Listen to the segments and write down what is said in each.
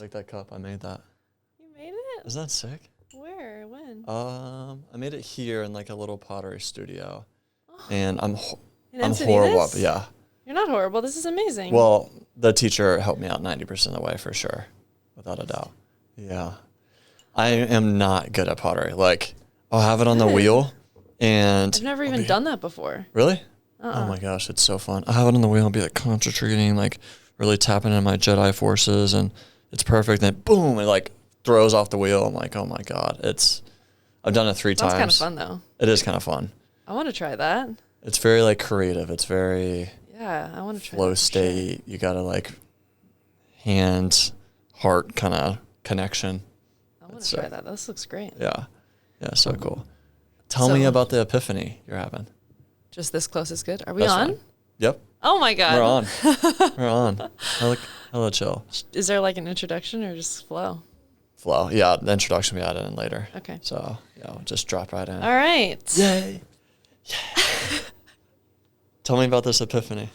like that cup? I made that. You made it? Isn't that sick? Where? When? I made it here in like a little pottery studio, and I'm In horrible. Encinitas? Yeah. You're not horrible. This is amazing. Well, the teacher helped me out 90% of the way for sure, without a doubt. Yeah. I am not good at pottery. Like, I'll have it on the wheel, and I've never even done that before. Really? Oh my gosh, it's so fun. I have it on the wheel and be like concentrating, like really tapping into my Jedi forces, and it's perfect. Then boom, it like throws off the wheel. I'm like, oh my God. I've done it 3 times. That's kind of fun though. It is kind of fun. I want to try that. It's very like creative. It's very I want to try flow that state. Sure. You got to like hand, heart kind of connection. I want to try that. This looks great. Yeah. Yeah, so cool. Tell me about the epiphany you're having. Just this close is good. Are we That's on? fine. Yep. Oh my God. We're on. We're on. Hello, chill. Is there like an introduction or just flow? Flow. Yeah, the introduction we added in later. Okay. So, yeah, we'll just drop right in. All right. Yay. Yeah. Tell me about this epiphany.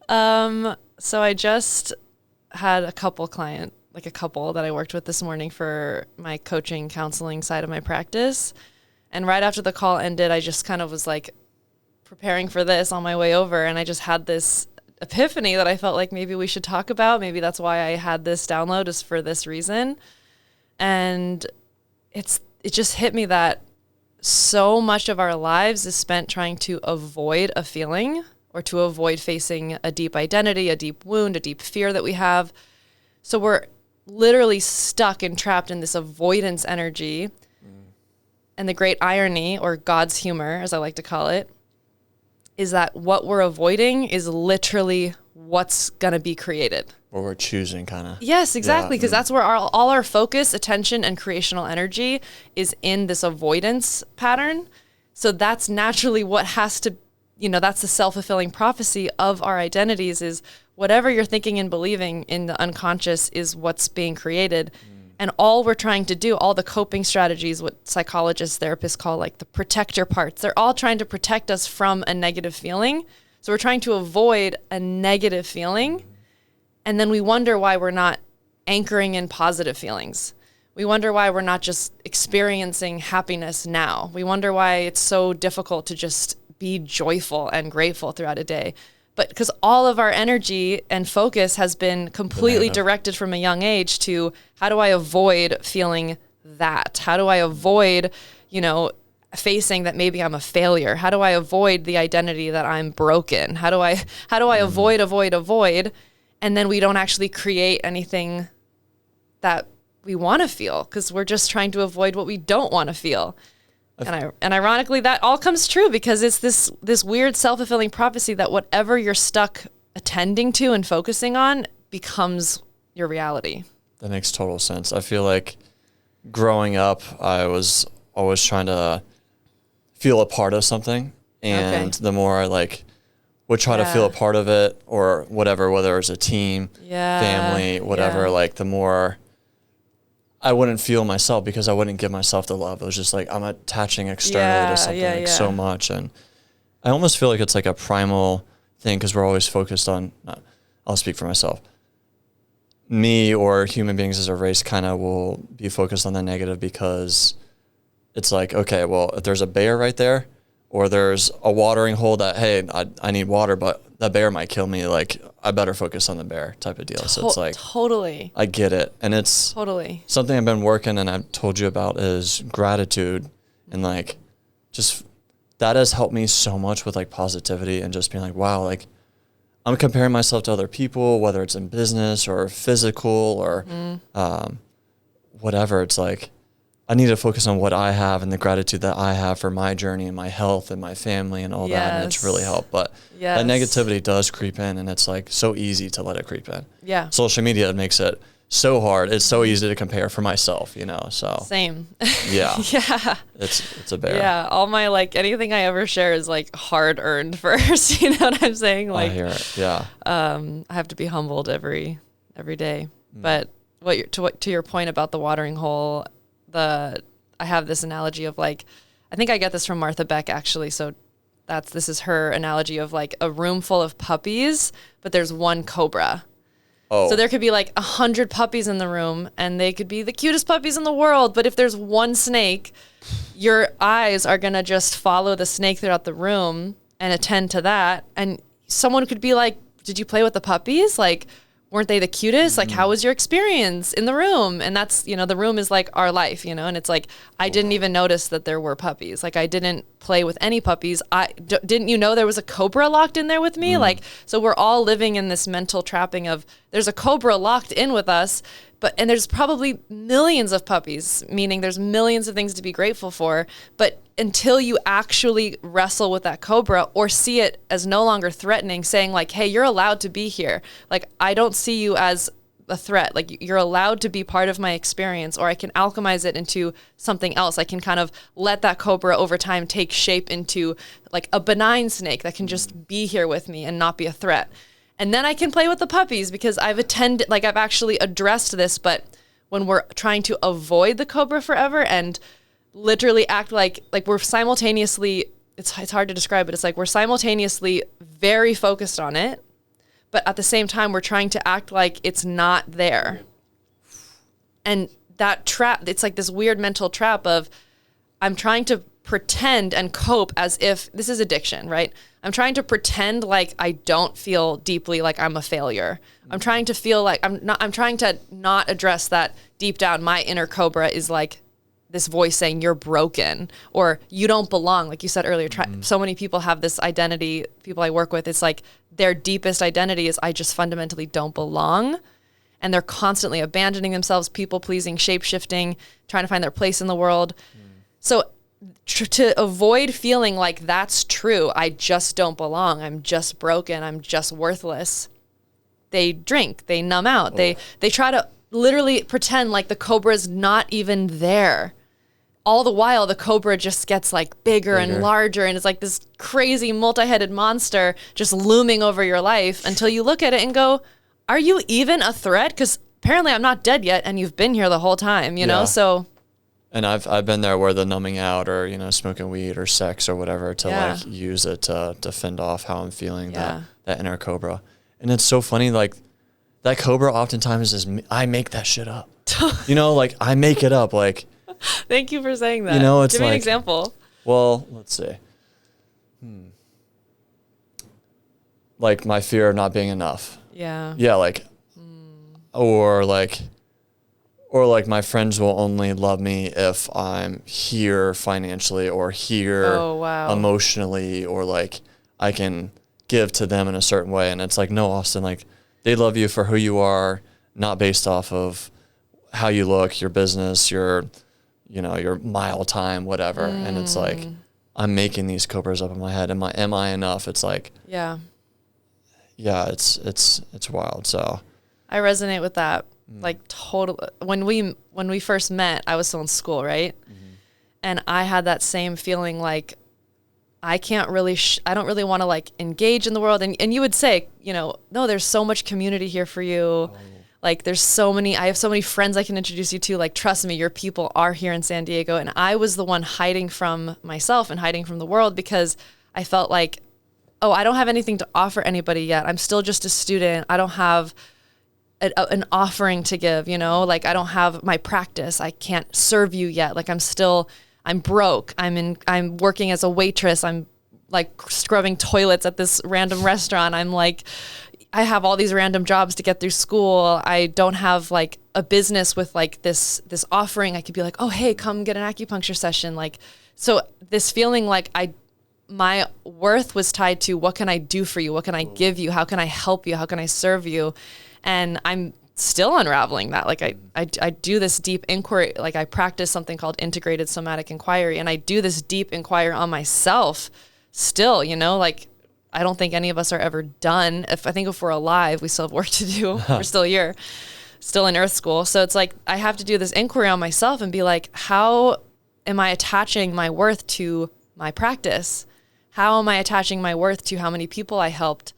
So I just had a couple that I worked with this morning for my coaching counseling side of my practice. And right after the call ended, I just kind of was like preparing for this on my way over. And I just had this epiphany that I felt like maybe we should talk about. Maybe that's why I had this download, is for this reason. And it just hit me that so much of our lives is spent trying to avoid a feeling or to avoid facing a deep identity, a deep wound, a deep fear that we have. So we're literally stuck and trapped in this avoidance energy. And the great irony, or God's humor, as I like to call it, is that what we're avoiding is literally what's going to be created. Or we're choosing kind of. Yes, exactly, because that's where all our focus, attention, and creational energy is, in this avoidance pattern. So that's naturally what has to, that's the self-fulfilling prophecy of our identities, is whatever you're thinking and believing in the unconscious is what's being created. And all we're trying to do, all the coping strategies, what psychologists, therapists call like the protector parts, they're all trying to protect us from a negative feeling. So we're trying to avoid a negative feeling. And then we wonder why we're not anchoring in positive feelings. We wonder why we're not just experiencing happiness now. We wonder why it's so difficult to just be joyful and grateful throughout a day. But because all of our energy and focus has been completely directed from a young age to, how do I avoid feeling that? How do I avoid, facing that maybe I'm a failure? How do I avoid the identity that I'm broken? How do I avoid? And then we don't actually create anything that we want to feel, because we're just trying to avoid what we don't want to feel. And ironically, that all comes true, because it's this weird self-fulfilling prophecy that whatever you're stuck attending to and focusing on becomes your reality. That makes total sense. I feel like growing up, I was always trying to feel a part of something. And the more I would try to feel a part of it, or whatever, whether it's a team, family, whatever, the more I wouldn't feel myself, because I wouldn't give myself the love. It was just like, I'm attaching externally to something so much. And I almost feel like it's like a primal thing, because we're always focused on, I'll speak for myself. Me, or human beings as a race, kind of will be focused on the negative, because it's like, okay, well, if there's a bear right there, or there's a watering hole that, hey, I need water, but that bear might kill me, I better focus on the bear type of deal. So it's like, totally, I get it. And it's totally something I've been working, and I've told you about, is gratitude. And just that has helped me so much with positivity, and just being like, wow, I'm comparing myself to other people, whether it's in business or physical or whatever. It's like, I need to focus on what I have and the gratitude that I have for my journey and my health and my family and all that. And it's really helped. But that negativity does creep in, and it's so easy to let it creep in. Yeah. Social media makes it so hard. It's so easy to compare for myself, so. Same. Yeah. Yeah. It's a bear. Yeah. All my, anything I ever share is hard earned first. You know what I'm saying? I hear it. Yeah. I have to be humbled every day. But to your point about the watering hole, I have this analogy of I think I get this from Martha Beck, actually. So this is her analogy of a room full of puppies, but there's one cobra. Oh. So there could be like 100 puppies in the room and they could be the cutest puppies in the world. But if there's one snake, your eyes are going to just follow the snake throughout the room and attend to that. And someone could be like, did you play with the puppies? Like, weren't they the cutest? Like, how was your experience in the room? And that's, the room is like our life, and it's like, I didn't even notice that there were puppies. Like, I didn't play with any puppies. Didn't you know there was a cobra locked in there with me? Like, so we're all living in this mental trapping of there's a cobra locked in with us, and there's probably millions of puppies, meaning there's millions of things to be grateful for. But until you actually wrestle with that cobra or see it as no longer threatening, saying like, hey, you're allowed to be here. Like, I don't see you as a threat. Like, you're allowed to be part of my experience, or I can alchemize it into something else. I can kind of let that cobra over time take shape into like a benign snake that can just be here with me and not be a threat. And then I can play with the puppies because I've actually addressed this. But when we're trying to avoid the cobra forever and literally act like we're simultaneously, it's hard to describe, but it's like we're simultaneously very focused on it, but at the same time we're trying to act like it's not there. And that trap, it's like this weird mental trap of I'm trying to pretend and cope as if this is addiction, right? I'm trying to pretend like I don't feel deeply like I'm a failure. I'm trying to feel like I'm trying to not address that deep down. My inner cobra is like this voice saying you're broken or you don't belong. Like you said earlier, so many people have this identity, people I work with, it's like their deepest identity is I just fundamentally don't belong. And they're constantly abandoning themselves, people pleasing, shape shifting, trying to find their place in the world. So to avoid feeling like that's true, I just don't belong, I'm just broken, I'm just worthless, they drink, they numb out, they try to literally pretend like the cobra's not even there. All the while, the cobra just gets like bigger and larger, and it's like this crazy multi-headed monster just looming over your life until you look at it and go, are you even a threat? Because apparently I'm not dead yet, and you've been here the whole time, you know? So... And I've been there where the numbing out or, smoking weed or sex or whatever to like use it to fend off how I'm feeling, that inner cobra. And it's so funny, like that cobra oftentimes is, I make that shit up. Like I make it up. Like, thank you for saying that. It's Give me like, an example. Well, let's see. Like my fear of not being enough. Yeah. Yeah. Like, or like my friends will only love me if I'm here financially or here emotionally, or like I can give to them in a certain way. And it's like, no, Austin, like they love you for who you are, not based off of how you look, your business, your mile time, whatever. And it's like, I'm making these cobras up in my head. Am I enough? It's like, it's wild. So I resonate with that. Like totally. When we first met, I was still in school, right? And I had that same feeling like I can't really, I don't really want to like engage in the world. And you would say, no, there's so much community here for you. Like I have so many friends I can introduce you to. Like, trust me, your people are here in San Diego. And I was the one hiding from myself and hiding from the world because I felt like, I don't have anything to offer anybody yet. I'm still just a student. I don't have an offering to give, like I don't have my practice. I can't serve you yet. Like I'm broke. I'm working as a waitress. I'm like scrubbing toilets at this random restaurant. I'm like, I have all these random jobs to get through school. I don't have like a business with like this offering. I could be like, oh, hey, come get an acupuncture session. Like, so this feeling like my worth was tied to what can I do for you? What can I give you? How can I help you? How can I serve you? And I'm still unraveling that. Like I do this deep inquiry, like I practice something called integrated somatic inquiry, and I do this deep inquiry on myself still, like I don't think any of us are ever done. I think if we're alive, we still have work to do. We're still here, still in earth school. So it's like, I have to do this inquiry on myself and be like, how am I attaching my worth to my practice? How am I attaching my worth to how many people I helped?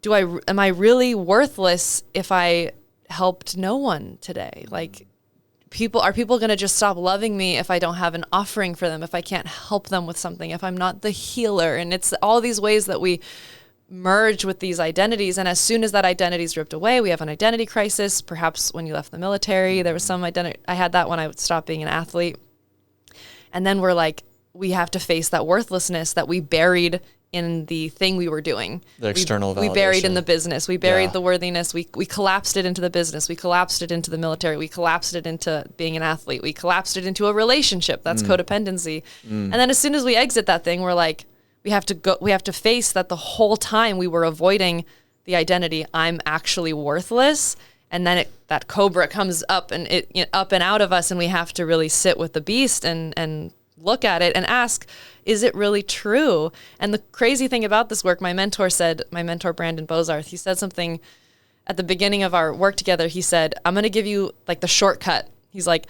Am I really worthless if I helped no one today? Like, are people going to just stop loving me if I don't have an offering for them, if I can't help them with something, if I'm not the healer? And it's all these ways that we merge with these identities. And as soon as that identity is ripped away, we have an identity crisis. Perhaps when you left the military, there was some identity. I had that when I stopped being an athlete. And then we're like, we have to face that worthlessness that we buried in the thing we were doing. The external validation. We buried in the business. We buried the worthiness. We collapsed it into the business. We collapsed it into the military. We collapsed it into being an athlete. We collapsed it into a relationship. That's codependency. And then as soon as we exit that thing, we're like, we have to face that the whole time we were avoiding the identity, I'm actually worthless. And then that cobra comes up and up and out of us, and we have to really sit with the beast and look at it and ask, is it really true? And the crazy thing about this work, my mentor Brandon Bozarth, he said something at the beginning of our work together. He said, I'm going to give you like the shortcut. He's like,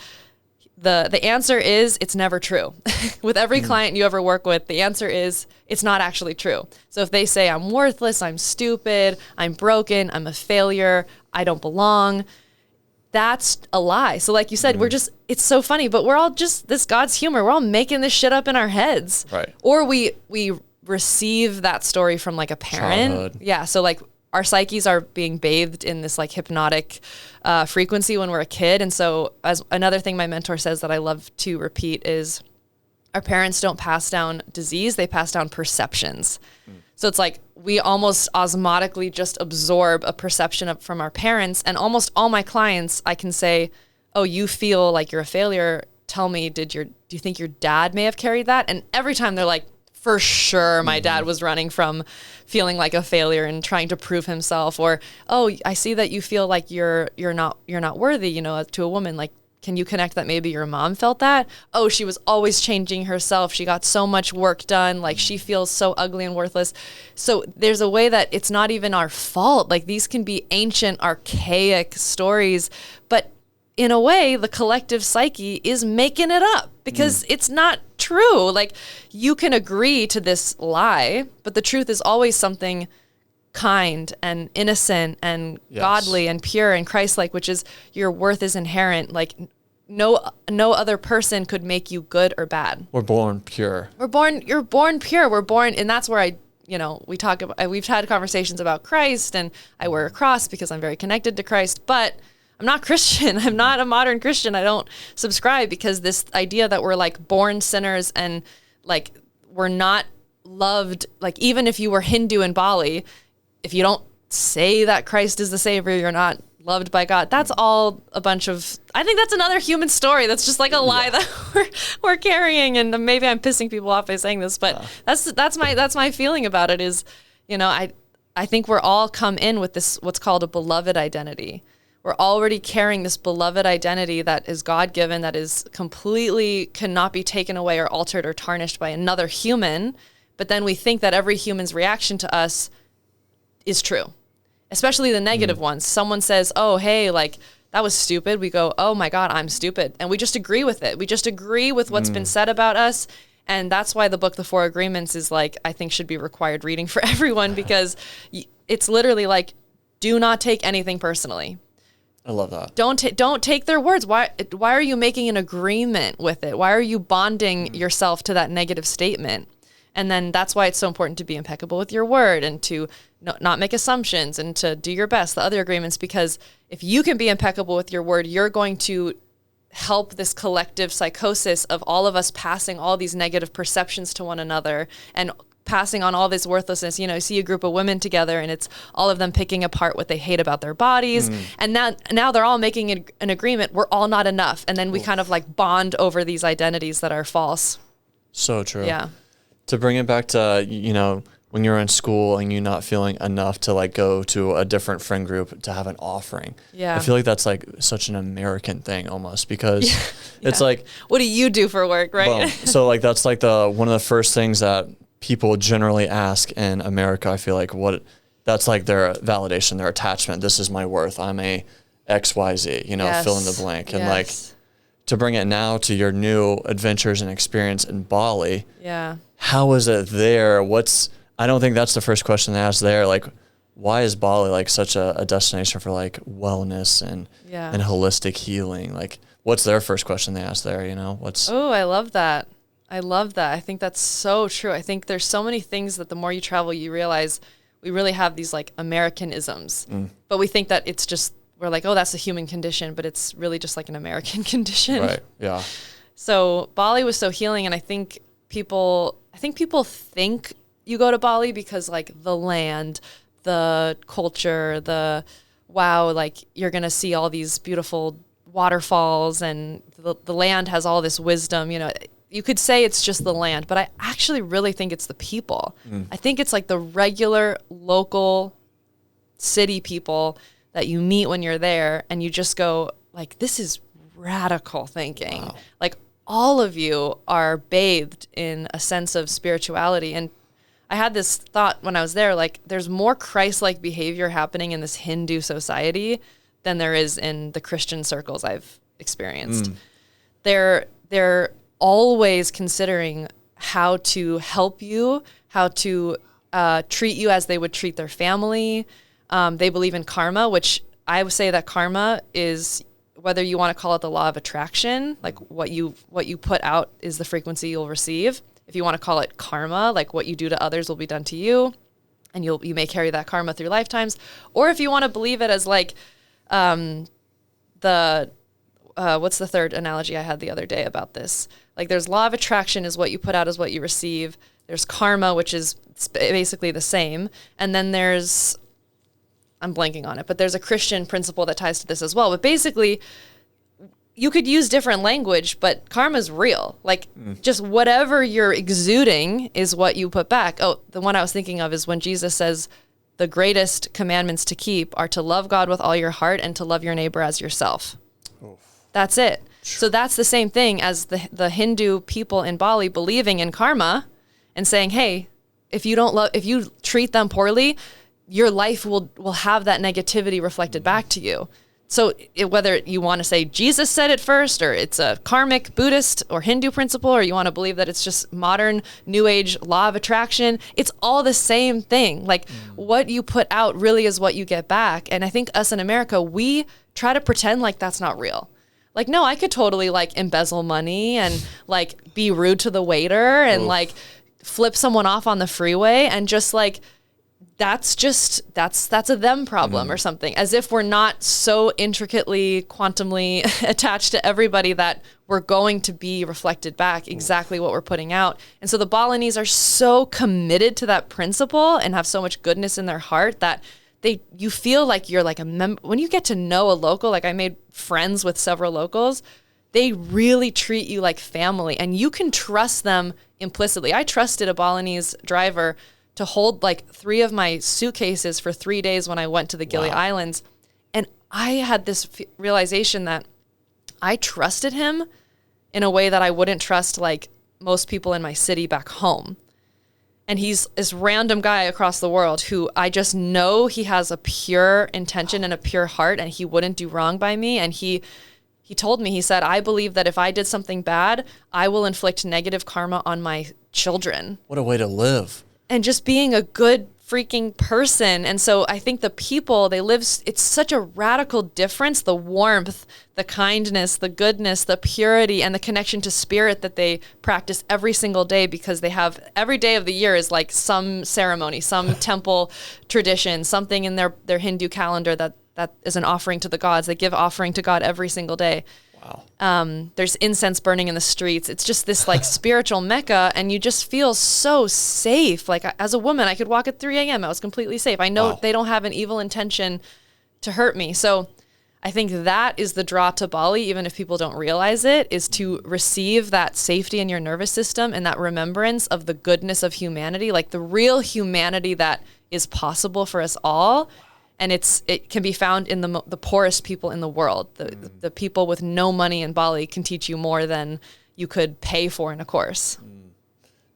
the answer is it's never true. With every client you ever work with, the answer is it's not actually true. So if they say I'm worthless, I'm stupid, I'm broken, I'm a failure, I don't belong, that's a lie. So like you said, it's so funny, but we're all just this God's humor. We're all making this shit up in our heads. Right. Or we receive that story from like a parent. Childhood. Yeah. So like our psyches are being bathed in this like hypnotic frequency when we're a kid. And so as another thing my mentor says that I love to repeat is our parents don't pass down disease. They pass down perceptions. So it's like we almost osmotically just absorb a perception from our parents. And almost all my clients, I can say, oh, you feel like you're a failure. Tell me, do you think your dad may have carried that? And every time they're like, for sure, my dad was running from feeling like a failure and trying to prove himself. Or, oh, I see that you feel like you're not worthy, to a woman. Like, can you connect that maybe your mom felt that? Oh, she was always changing herself. She got so much work done. Like she feels so ugly and worthless. So there's a way that it's not even our fault. Like these can be ancient, archaic stories, but in a way, the collective psyche is making it up because it's not true. Like you can agree to this lie, but the truth is always something kind and innocent and godly and pure and Christ-like, which is your worth is inherent. Like no other person could make you good or bad. We're born pure. You're born pure. We're born, and that's where we've had conversations about Christ, and I wear a cross because I'm very connected to Christ, but I'm not Christian. I'm not a modern Christian. I don't subscribe because this idea that we're like born sinners and like we're not loved, like even if you were Hindu in Bali, if you don't say that Christ is the Savior, you're not loved by God. That's all a bunch of, I think that's another human story. That's just like a lie that we're carrying. And maybe I'm pissing people off by saying this, but that's my feeling about it is, I think we're all come in with this, what's called a beloved identity. We're already carrying this beloved identity that is God-given, that is completely cannot be taken away or altered or tarnished by another human. But then we think that every human's reaction to us is true, especially the negative ones. Someone says, oh, hey, like that was stupid. We go, oh my God, I'm stupid. And we just agree with it. We just agree with what's been said about us. And that's why the book, The Four Agreements is like, I think should be required reading for everyone because it's literally like, do not take anything personally. I love that. Don't take their words. Why are you making an agreement with it? Why are you bonding yourself to that negative statement? And then that's why it's so important to be impeccable with your word and to not make assumptions and to do your best, the other agreements, because if you can be impeccable with your word, you're going to help this collective psychosis of all of us passing all these negative perceptions to one another and passing on all this worthlessness. You see a group of women together and it's all of them picking apart what they hate about their bodies. And now they're all making an agreement. We're all not enough. And then we kind of like bond over these identities that are false. So true. Yeah. To bring it back to, when you're in school and you're not feeling enough to like go to a different friend group to have an offering. Yeah. I feel like that's like such an American thing almost because it's like, what do you do for work? Right. Well, so like, that's like one of the first things that people generally ask in America. I feel like that's like their validation, their attachment. This is my worth. I'm a XYZ, fill in the blank. And like to bring it now to your new adventures and experience in Bali. Yeah. How is it there? I don't think that's the first question they ask there. Like, why is Bali like such a destination for like wellness and holistic healing? Like, what's their first question they ask there? Oh, I love that. I think that's so true. I think there's so many things that the more you travel, you realize we really have these like Americanisms, but we think that it's just, we're like, oh, that's a human condition, but it's really just like an American condition. Right. Yeah. So Bali was so healing. And I think people think you go to Bali because like the land, the culture, wow, like you're going to see all these beautiful waterfalls and the land has all this wisdom, you could say it's just the land, but I actually really think it's the people. I think it's like the regular local city people that you meet when you're there and you just go like, this is radical thinking. Wow. Like all of you are bathed in a sense of spirituality. And I had this thought when I was there, like there's more Christ-like behavior happening in this Hindu society than there is in the Christian circles I've experienced. They're always considering how to help you, how to treat you as they would treat their family. They believe in karma, which I would say that karma is, whether you want to call it the law of attraction, like what you put out is the frequency you'll receive. If you want to call it karma, like what you do to others will be done to you, and you may carry that karma through lifetimes. Or if you want to believe it as like what's the third analogy I had the other day about this? Like there's law of attraction is what you put out is what you receive. There's karma, which is basically the same. And then I'm blanking on it, but there's a Christian principle that ties to this as well. But basically, you could use different language, but karma is real. Like just whatever you're exuding is what you put back. Oh, the one I was thinking of is when Jesus says the greatest commandments to keep are to love God with all your heart and to love your neighbor as yourself. Oof. That's it. So that's the same thing as the Hindu people in Bali believing in karma and saying, hey, if you treat them poorly, your life will have that negativity reflected back to you. So whether you want to say Jesus said it first, or it's a karmic Buddhist or Hindu principle, or you want to believe that it's just modern New Age law of attraction, it's all the same thing. Like what you put out really is what you get back. And I think us in America, we try to pretend like that's not real. Like, no, I could totally like embezzle money and like be rude to the waiter and like flip someone off on the freeway and just like, that's a them problem or something, as if we're not so intricately quantumly attached to everybody that we're going to be reflected back exactly what we're putting out. And so the Balinese are so committed to that principle and have so much goodness in their heart that you feel like you're like a member. When you get to know a local, like I made friends with several locals, they really treat you like family and you can trust them implicitly. I trusted a Balinese driver to hold like 3 of my suitcases for 3 days when I went to the Gili Islands. And I had this realization that I trusted him in a way that I wouldn't trust like most people in my city back home. And he's this random guy across the world who I just know he has a pure intention and a pure heart and he wouldn't do wrong by me. And he told me, he said, I believe that if I did something bad, I will inflict negative karma on my children. What a way to live. And just being a good freaking person. And so I think the people, it's such a radical difference, the warmth, the kindness, the goodness, the purity, and the connection to spirit that they practice every single day, because they have, every day of the year is like some ceremony, some temple tradition, something in their Hindu calendar that is an offering to the gods. They give offering to God every single day. Wow. There's incense burning in the streets. It's just this like spiritual mecca, and you just feel so safe. Like as a woman, I could walk at 3 a.m. I was completely safe. I know they don't have an evil intention to hurt me. So I think that is the draw to Bali, even if people don't realize it, is to receive that safety in your nervous system and that remembrance of the goodness of humanity, like the real humanity that is possible for us all. And it can be found in the poorest people in the world. The people with no money in Bali can teach you more than you could pay for in a course.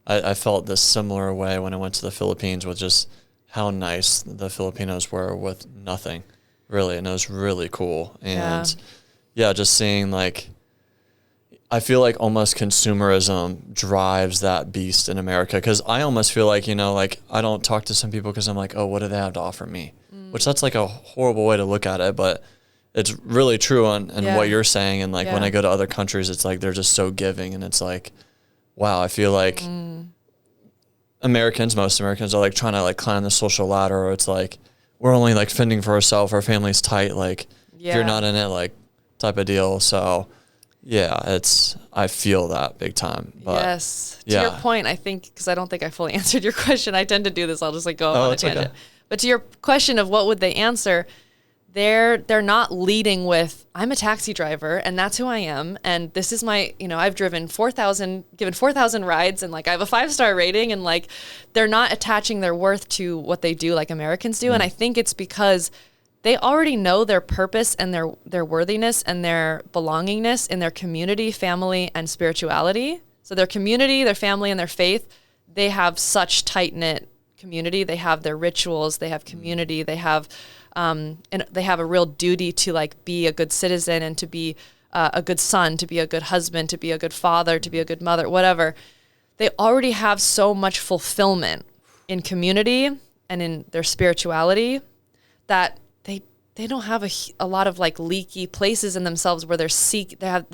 I felt this similar way when I went to the Philippines, with just how nice the Filipinos were with nothing, really. And it was really cool. And yeah just seeing like, I feel like almost consumerism drives that beast in America. Because I almost feel like, like I don't talk to some people because I'm like, oh, what do they have to offer me? Which that's like a horrible way to look at it, but it's really true on what you're saying. And like when I go to other countries, it's like they're just so giving, and it's like, wow, I feel like most Americans are like trying to like climb the social ladder, or it's like, we're only like fending for ourselves, our family's tight, like if you're not in it, like type of deal. So yeah, I feel that big time. But yes. To your point, I think, because I don't think I fully answered your question. I tend to do this. I'll just like go on a tangent. Okay. But to your question of what would they answer, they're not leading with, I'm a taxi driver and that's who I am. And this is my, I've given 4,000 rides and like I have a 5-star rating, and like they're not attaching their worth to what they do like Americans do. And I think it's because they already know their purpose and their worthiness and their belongingness in their community, family, and spirituality. So their community, their family, and their faith, they have such tight-knit community. They have their rituals, they have community, they have and they have a real duty to like be a good citizen and to be a good son, to be a good husband, to be a good father, to be a good mother, whatever. They already have so much fulfillment in community and in their spirituality that they don't have a lot of like leaky places in themselves where they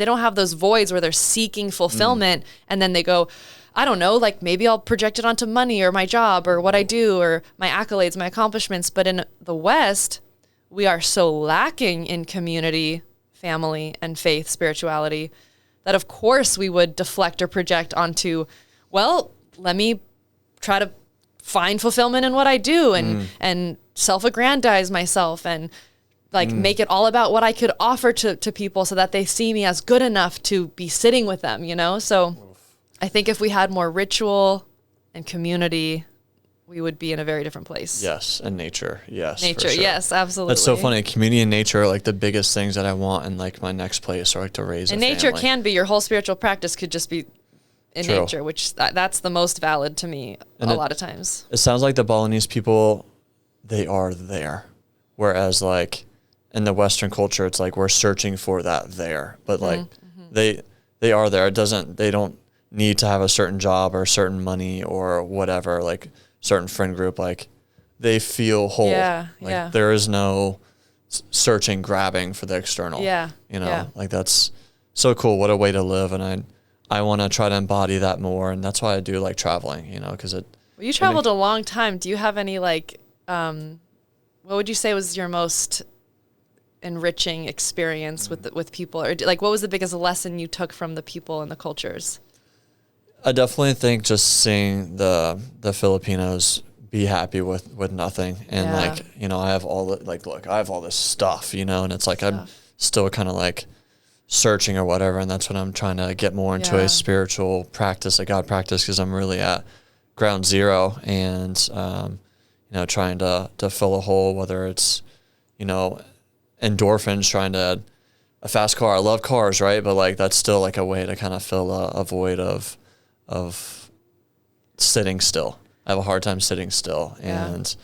don't have those voids where they're seeking fulfillment, and then they go, I don't know, like maybe I'll project it onto money or my job or what I do or my accolades, my accomplishments. But in the West, we are so lacking in community, family, and faith, spirituality, that of course we would deflect or project onto, well, let me try to find fulfillment in what I do and self-aggrandize myself and like make it all about what I could offer to people so that they see me as good enough to be sitting with them, So I think if we had more ritual and community, we would be in a very different place. Yes, and nature. Yes, nature. Sure. Yes, absolutely. That's so funny. Community and nature are like the biggest things that I want in like my next place, or like to raise. And a nature family. can be your whole spiritual practice could just be in nature, which that's the most valid to me a lot of times. It sounds like the Balinese people, they are there, whereas like in the Western culture, it's like we're searching for that there, but like they are there. They don't need to have a certain job or certain money or whatever, like certain friend group, like they feel whole. There is no searching, grabbing for the external. Like that's so cool. What a way to live. And I want to try to embody that more. And that's why I do like traveling, because you traveled a long time. Do you have any like, what would you say was your most enriching experience with people, or like what was the biggest lesson you took from the people and the cultures? I definitely think just seeing the Filipinos be happy with nothing, and like I have all the look, I have all this stuff, and it's like I'm still kind of like searching or whatever, and that's when I'm trying to get more into a spiritual practice, a God practice, because I'm really at ground zero, and trying to fill a hole, whether it's endorphins, trying to a fast car. I love cars, right? But like that's still like a way to kind of fill a void of sitting still. I have a hard time sitting still, and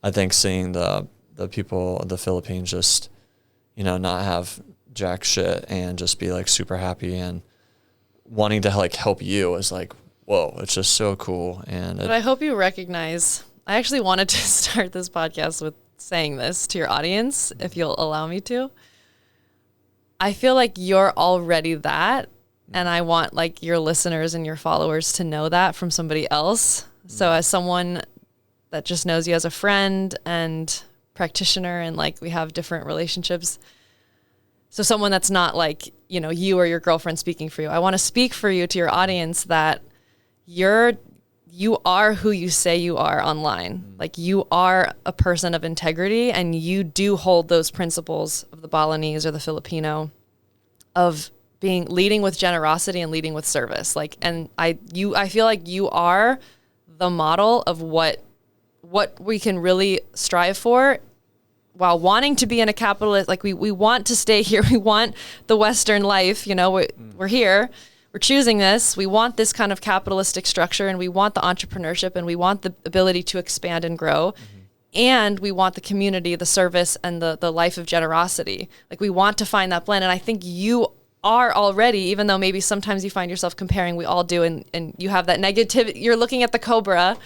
I think seeing the people of the Philippines just not have jack shit and just be like super happy and wanting to like help you is like, whoa, it's just so cool. And but I hope you recognize, I actually wanted to start this podcast with saying this to your audience, if you'll allow me to. I feel like you're already that, and I want like your listeners and your followers to know that from somebody else. So as someone that just knows you as a friend and practitioner, and like we have different relationships, so someone that's not like you or your girlfriend speaking for you, I want to speak for you to your audience that you are who you say you are online. Like you are a person of integrity, and you do hold those principles of the Balinese or the Filipino of leading with generosity and leading with service. Like, and I feel like you are the model of what we can really strive for while wanting to be in a capitalist, like we want to stay here. We want the Western life, we're here. We're choosing this. We want this kind of capitalistic structure, and we want the entrepreneurship, and we want the ability to expand and grow. And we want the community, the service, and the life of generosity. Like we want to find that blend. And I think you are already, even though maybe sometimes you find yourself comparing, we all do, and you have that negativity. You're looking at the cobra.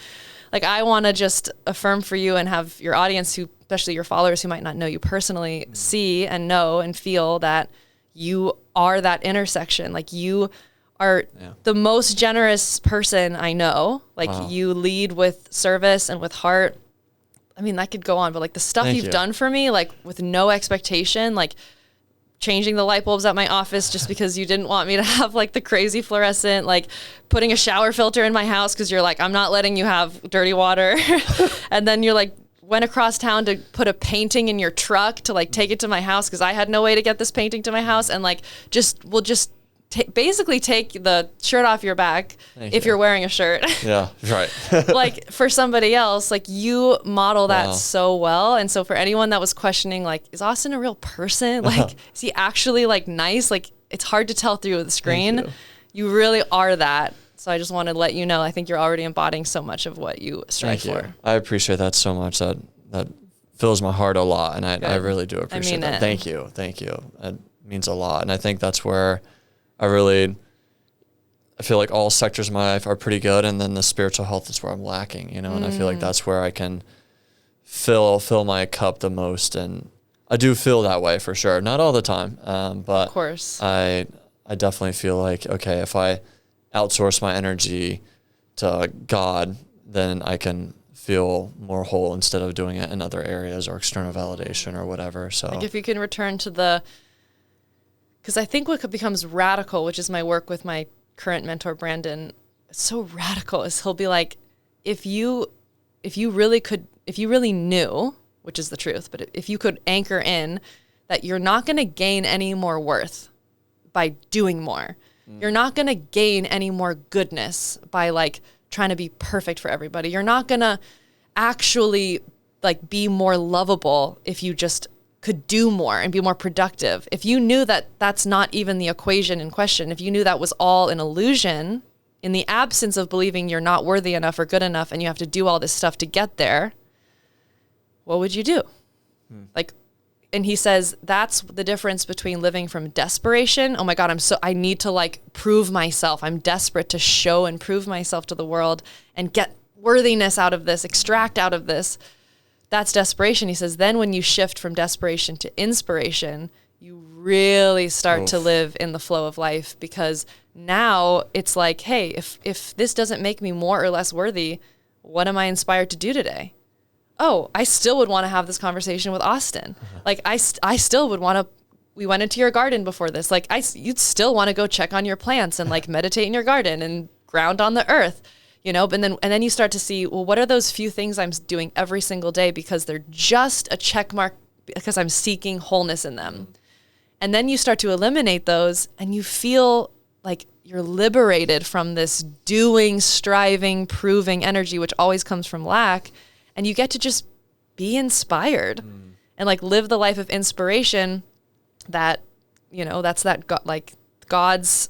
Like I want to just affirm for you and have your audience, who, especially your followers who might not know you personally, see and know and feel that you are that intersection. Like you are the most generous person I know. Like you lead with service and with heart. I mean, that could go on, but like the stuff you've done for me, like with no expectation, like changing the light bulbs at my office just because you didn't want me to have like the crazy fluorescent, like putting a shower filter in my house because you're like, I'm not letting you have dirty water. And then you're like, went across town to put a painting in your truck to like take it to my house because I had no way to get this painting to my house. And like, we'll just basically take the shirt off your back if you're wearing a shirt. Yeah, right. Like for somebody else, like you model that so well. And so for anyone that was questioning, like, is Austin a real person? Like, is he actually like nice? Like, it's hard to tell through the screen. You really are that. So I just wanted to let you know, I think you're already embodying so much of what you strive for. I appreciate that so much. That fills my heart a lot. And I really do appreciate that. Thank you. It means a lot. And I think that's where I feel like all sectors of my life are pretty good, and then the spiritual health is where I'm lacking, you know, and I feel like that's where I can fill my cup the most, and I do feel that way for sure. Not all the time, but of course. I definitely feel like, okay, if I outsource my energy to God, then I can feel more whole instead of doing it in other areas or external validation or whatever. So like if you can return to because I think what becomes radical, which is my work with my current mentor, Brandon, it's so radical, is he'll be like, if you really knew, which is the truth, but if you could anchor in that you're not going to gain any more worth by doing more, you're not going to gain any more goodness by like trying to be perfect for everybody. You're not going to actually like be more lovable if you just could do more and be more productive. If you knew that that's not even the equation in question, if you knew that was all an illusion, in the absence of believing you're not worthy enough or good enough and you have to do all this stuff to get there, what would you do? Like, and he says that's the difference between living from desperation. Oh my God, I need to like prove myself. I'm desperate to show and prove myself to the world and get worthiness out of this, extract out of this. That's desperation. He says, then when you shift from desperation to inspiration, you really start to live in the flow of life, because now it's like, hey, if this doesn't make me more or less worthy, what am I inspired to do today? Oh, I still would want to have this conversation with Austin. Like I still would want to, we went into your garden before this. Like you'd still want to go check on your plants and like meditate in your garden and ground on the earth. You know, and then you start to see, well, what are those few things I'm doing every single day because they're just a check mark because I'm seeking wholeness in them. And then you start to eliminate those and you feel like you're liberated from this doing, striving, proving energy, which always comes from lack. And you get to just be inspired and like live the life of inspiration that, you know, that's like God's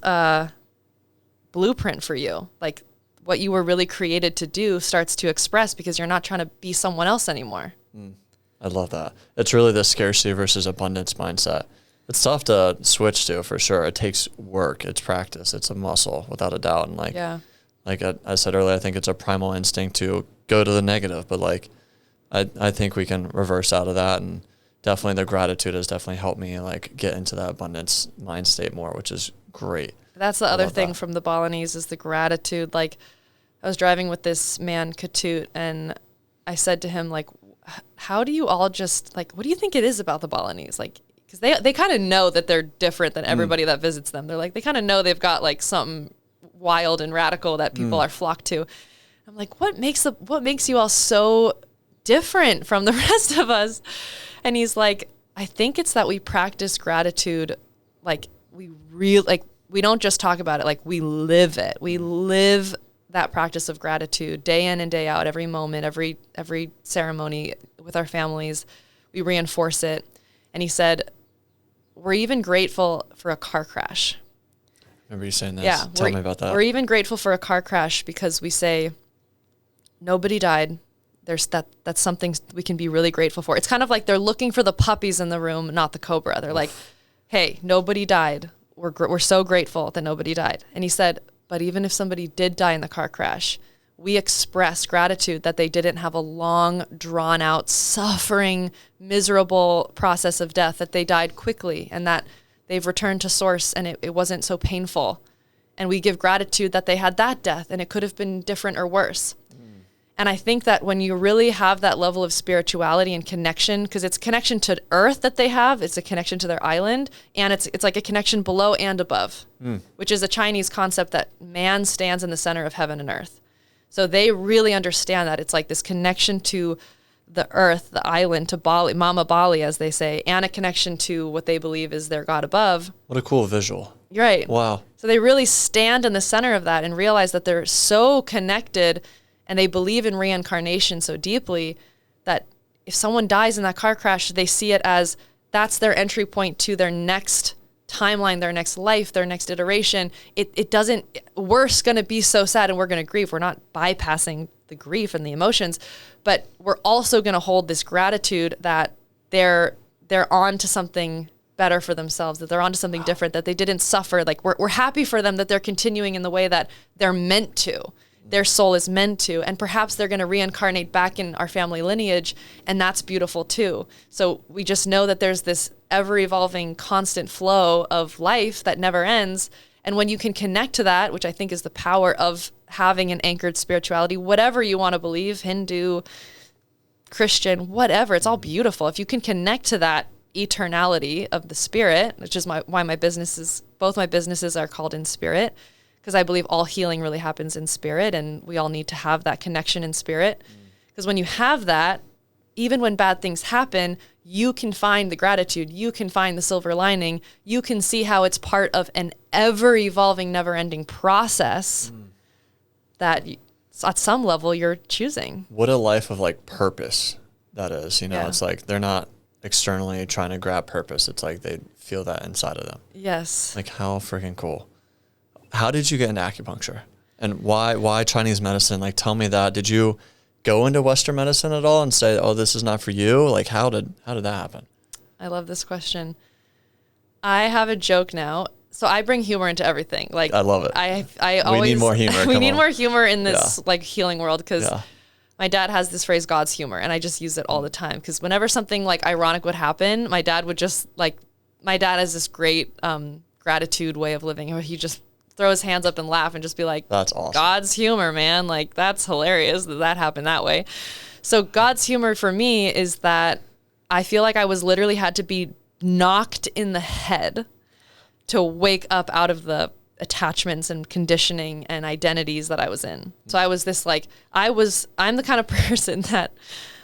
blueprint for you. Like, what you were really created to do starts to express because you're not trying to be someone else anymore. I love that. It's really the scarcity versus abundance mindset. It's tough to switch to, for sure. It takes work. It's practice. It's a muscle, without a doubt. And like I said earlier, I think it's a primal instinct to go to the negative. But like, I think we can reverse out of that. And definitely the gratitude has definitely helped me like get into that abundance mind state more, which is great. That's the other thing from the Balinese is the gratitude. Like, I was driving with this man, Katut, and I said to him, like, how do you all just, like, what do you think it is about the Balinese? Like, because they kind of know that they're different than everybody that visits them. They're like, they kind of know they've got, like, something wild and radical that people are flocked to. I'm like, what makes you all so different from the rest of us? And he's like, I think it's that we practice gratitude, like, we don't just talk about it, like, we live it. We live that practice of gratitude day in and day out, every moment, every ceremony with our families. We reinforce it. And he said, we're even grateful for a car crash. Remember you saying this? Yeah. Tell me about that. We're even grateful for a car crash because we say, nobody died. That's something we can be really grateful for. It's kind of like they're looking for the puppies in the room, not the cobra. They're like, hey, nobody died. We're so grateful that nobody died. And he said, but even if somebody did die in the car crash, we express gratitude that they didn't have a long, drawn-out, suffering, miserable process of death, that they died quickly and that they've returned to source and it wasn't so painful. And we give gratitude that they had that death and it could have been different or worse. And I think that when you really have that level of spirituality and connection, because it's connection to earth that they have, it's a connection to their island, and it's like a connection below and above, which is a Chinese concept that man stands in the center of heaven and earth. So they really understand that. It's like this connection to the earth, the island, to Bali, Mama Bali, as they say, and a connection to what they believe is their God above. What a cool visual. You're right. Wow. So they really stand in the center of that and realize that they're so connected, and they believe in reincarnation so deeply that if someone dies in that car crash, they see it as that's their entry point to their next timeline, their next life, their next iteration. It doesn't, we're going to be so sad and we're going to grieve. We're not bypassing the grief and the emotions, but we're also going to hold this gratitude that they're on to something better for themselves, that they're on to something different, that they didn't suffer. Like we're happy for them that they're continuing in the way that they're meant to. Their soul is meant to, and perhaps they're going to reincarnate back in our family lineage, and that's beautiful too. So we just know that there's this ever-evolving constant flow of life that never ends, and when you can connect to that, which I think is the power of having an anchored spirituality, whatever you want to believe, Hindu, Christian, whatever, it's all beautiful. If you can connect to that eternality of the spirit, which is why both my businesses are called In Spirit, because I believe all healing really happens in spirit, and we all need to have that connection in spirit. Because when you have that, even when bad things happen, you can find the gratitude, you can find the silver lining, you can see how it's part of an ever-evolving, never-ending process that at some level you're choosing. What a life of like purpose that is. Yeah. It's like they're not externally trying to grab purpose. It's like they feel that inside of them. Yes. Like how freaking cool. How did you get into acupuncture, and why Chinese medicine? Like, tell me that. Did you go into Western medicine at all and say, "Oh, this is not for you"? Like, how did that happen? I love this question. I have a joke now. So I bring humor into everything. Like, I love it. I always we need more humor. we need more humor in this like healing world, because Yeah. my dad has this phrase, God's humor, and I just use it all the time. Because whenever something like ironic would happen, my dad has this great gratitude way of living, where he just throw his hands up and laugh and just be like, That's awesome. God's humor, man. Like, that's hilarious that happened that way. So God's humor for me is that I feel like I was literally had to be knocked in the head to wake up out of the attachments and conditioning and identities that I was in. So I was this like, I'm the kind of person that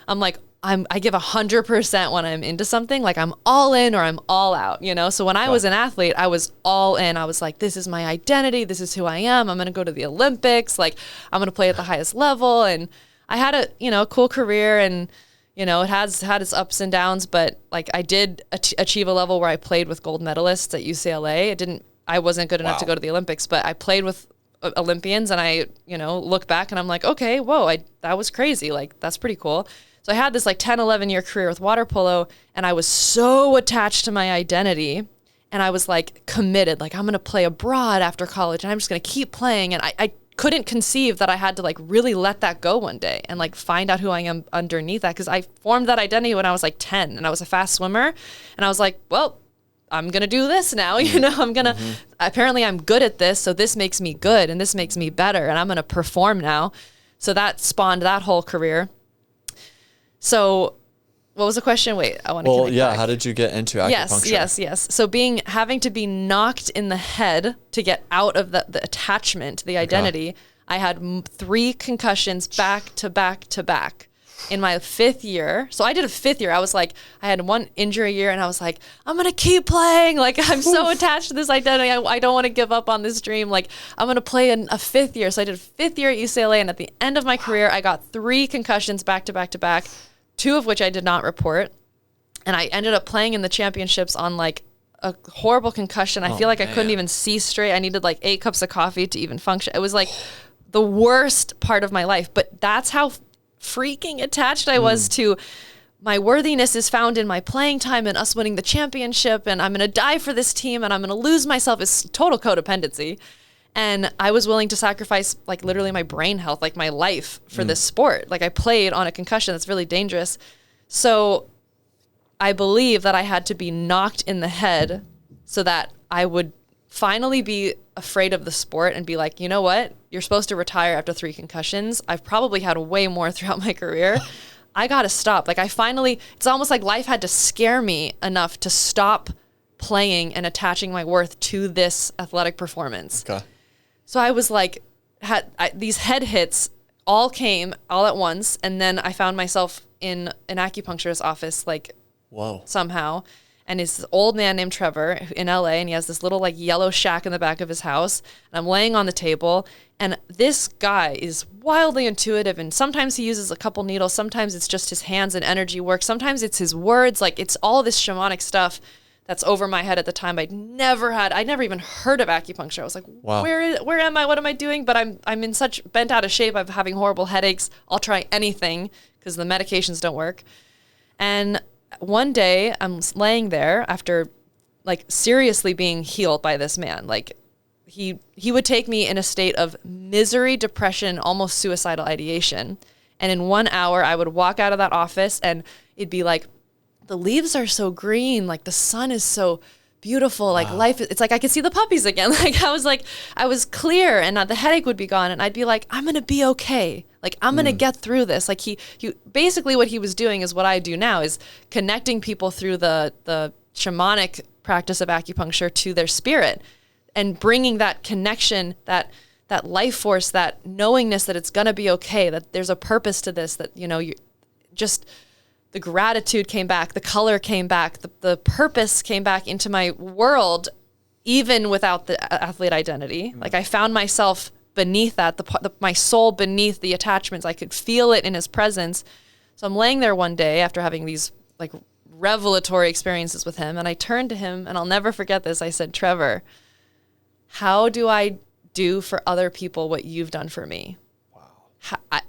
I'm like, I give 100% when I'm into something, like I'm all in or I'm all out, So when I was an athlete, I was all in. I was like, this is my identity. This is who I am. I'm going to go to the Olympics. Like, I'm going to play at the highest level. And I had a cool career, and, it has had its ups and downs, but like I did achieve a level where I played with gold medalists at UCLA. I wasn't good enough to go to the Olympics, but I played with Olympians, and I, look back and I'm like, okay, whoa, that was crazy. Like, that's pretty cool. So I had this like 10, 11 year career with water polo, and I was so attached to my identity, and I was like committed, like I'm going to play abroad after college and I'm just going to keep playing. And I couldn't conceive that I had to like really let that go one day and like find out who I am underneath that. Cause I formed that identity when I was like 10, and I was a fast swimmer, and I was like, well, I'm going to do this now. Apparently I'm good at this. So this makes me good, and this makes me better, and I'm going to perform now. So that spawned that whole career. So what was the question? Wait, I want to connect back. How did you get into acupuncture? Yes. So having to be knocked in the head to get out of the attachment, the identity, I had 3 concussions back to back to back in my 5th year. So I did a 5th year. I had 1 injury year, and I was like, I'm going to keep playing. Like, I'm so attached to this identity. I don't want to give up on this dream. Like, I'm going to play in a 5th year. So I did a 5th year at UCLA, and at the end of my career, I got 3 concussions back to back to back, 2 of which I did not report. And I ended up playing in the championships on like a horrible concussion. I feel like I couldn't even see straight. I needed like 8 cups of coffee to even function. It was like the worst part of my life, but that's how freaking attached I was to my worthiness is found in my playing time and us winning the championship, and I'm going to die for this team, and I'm going to lose myself. It's total codependency. And I was willing to sacrifice like literally my brain health, like my life for this sport. Like I played on a concussion that's really dangerous. So I believe that I had to be knocked in the head so that I would finally be afraid of the sport and be like, you know what? You're supposed to retire after 3 concussions. I've probably had way more throughout my career. I got to stop. Like it's almost like life had to scare me enough to stop playing and attaching my worth to this athletic performance. Okay. So I was like, these head hits all came all at once. And then I found myself in an acupuncturist office, like, whoa, somehow. And it's this old man named Trevor in LA, and he has this little like yellow shack in the back of his house. And I'm laying on the table, and this guy is wildly intuitive, and sometimes he uses a couple needles, sometimes it's just his hands and energy work, sometimes it's his words, like it's all this shamanic stuff that's over my head at the time. I'd never even heard of acupuncture. I was like, wow, where am I? What am I doing? But I'm in such bent out of shape. I'm having horrible headaches. I'll try anything because the medications don't work. And one day I'm laying there after like seriously being healed by this man. Like he would take me in a state of misery, depression, almost suicidal ideation. And in 1 hour I would walk out of that office and it'd be like, the leaves are so green. Like the sun is so beautiful. Like wow. Life, it's like I could see the puppies again. I was clear, and the headache would be gone. And I'd be like, I'm going to be okay. Like, I'm going to get through this. Like he basically what he was doing is what I do now, is connecting people through the shamanic practice of acupuncture to their spirit and bringing that connection, that life force, that knowingness that it's going to be okay, that there's a purpose to this, that, you know, you just, the gratitude came back, the color came back, the purpose came back into my world, even without the athlete identity. Mm-hmm. Like I found myself beneath that, my soul beneath the attachments. I could feel it in his presence. So I'm laying there one day after having these like revelatory experiences with him, and I turned to him, and I'll never forget this. I said, Trevor, how do I do for other people what you've done for me?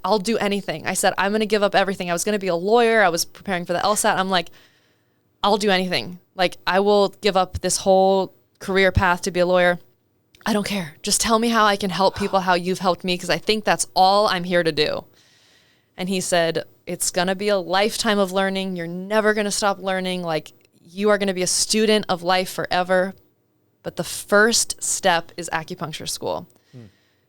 I'll do anything. I said, I'm going to give up everything. I was going to be a lawyer. I was preparing for the LSAT. I'm like, I'll do anything. Like, I will give up this whole career path to be a lawyer. I don't care. Just tell me how I can help people, how you've helped me, because I think that's all I'm here to do. And he said, it's going to be a lifetime of learning. You're never going to stop learning. Like, you are going to be a student of life forever. But the first step is acupuncture school.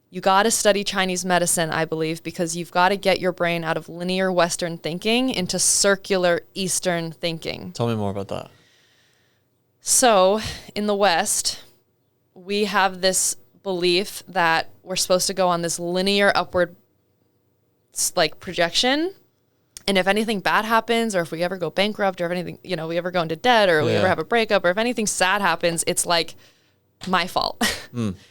You got to study Chinese medicine, I believe, because you've got to get your brain out of linear Western thinking into circular Eastern thinking. Tell me more about that. So in the West, we have this belief that we're supposed to go on this linear upward like projection. And if anything bad happens, or if we ever go bankrupt, or if anything, you know, we ever go into debt, or we ever have a breakup, or if anything sad happens, it's like my fault.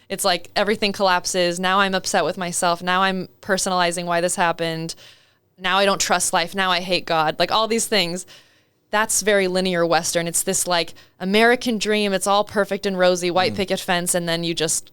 It's like everything collapses. Now I'm upset with myself. Now I'm personalizing why this happened. Now I don't trust life. Now I hate God. Like all these things. That's very linear Western. It's this like American dream. It's all perfect and rosy, white picket fence, and then you just,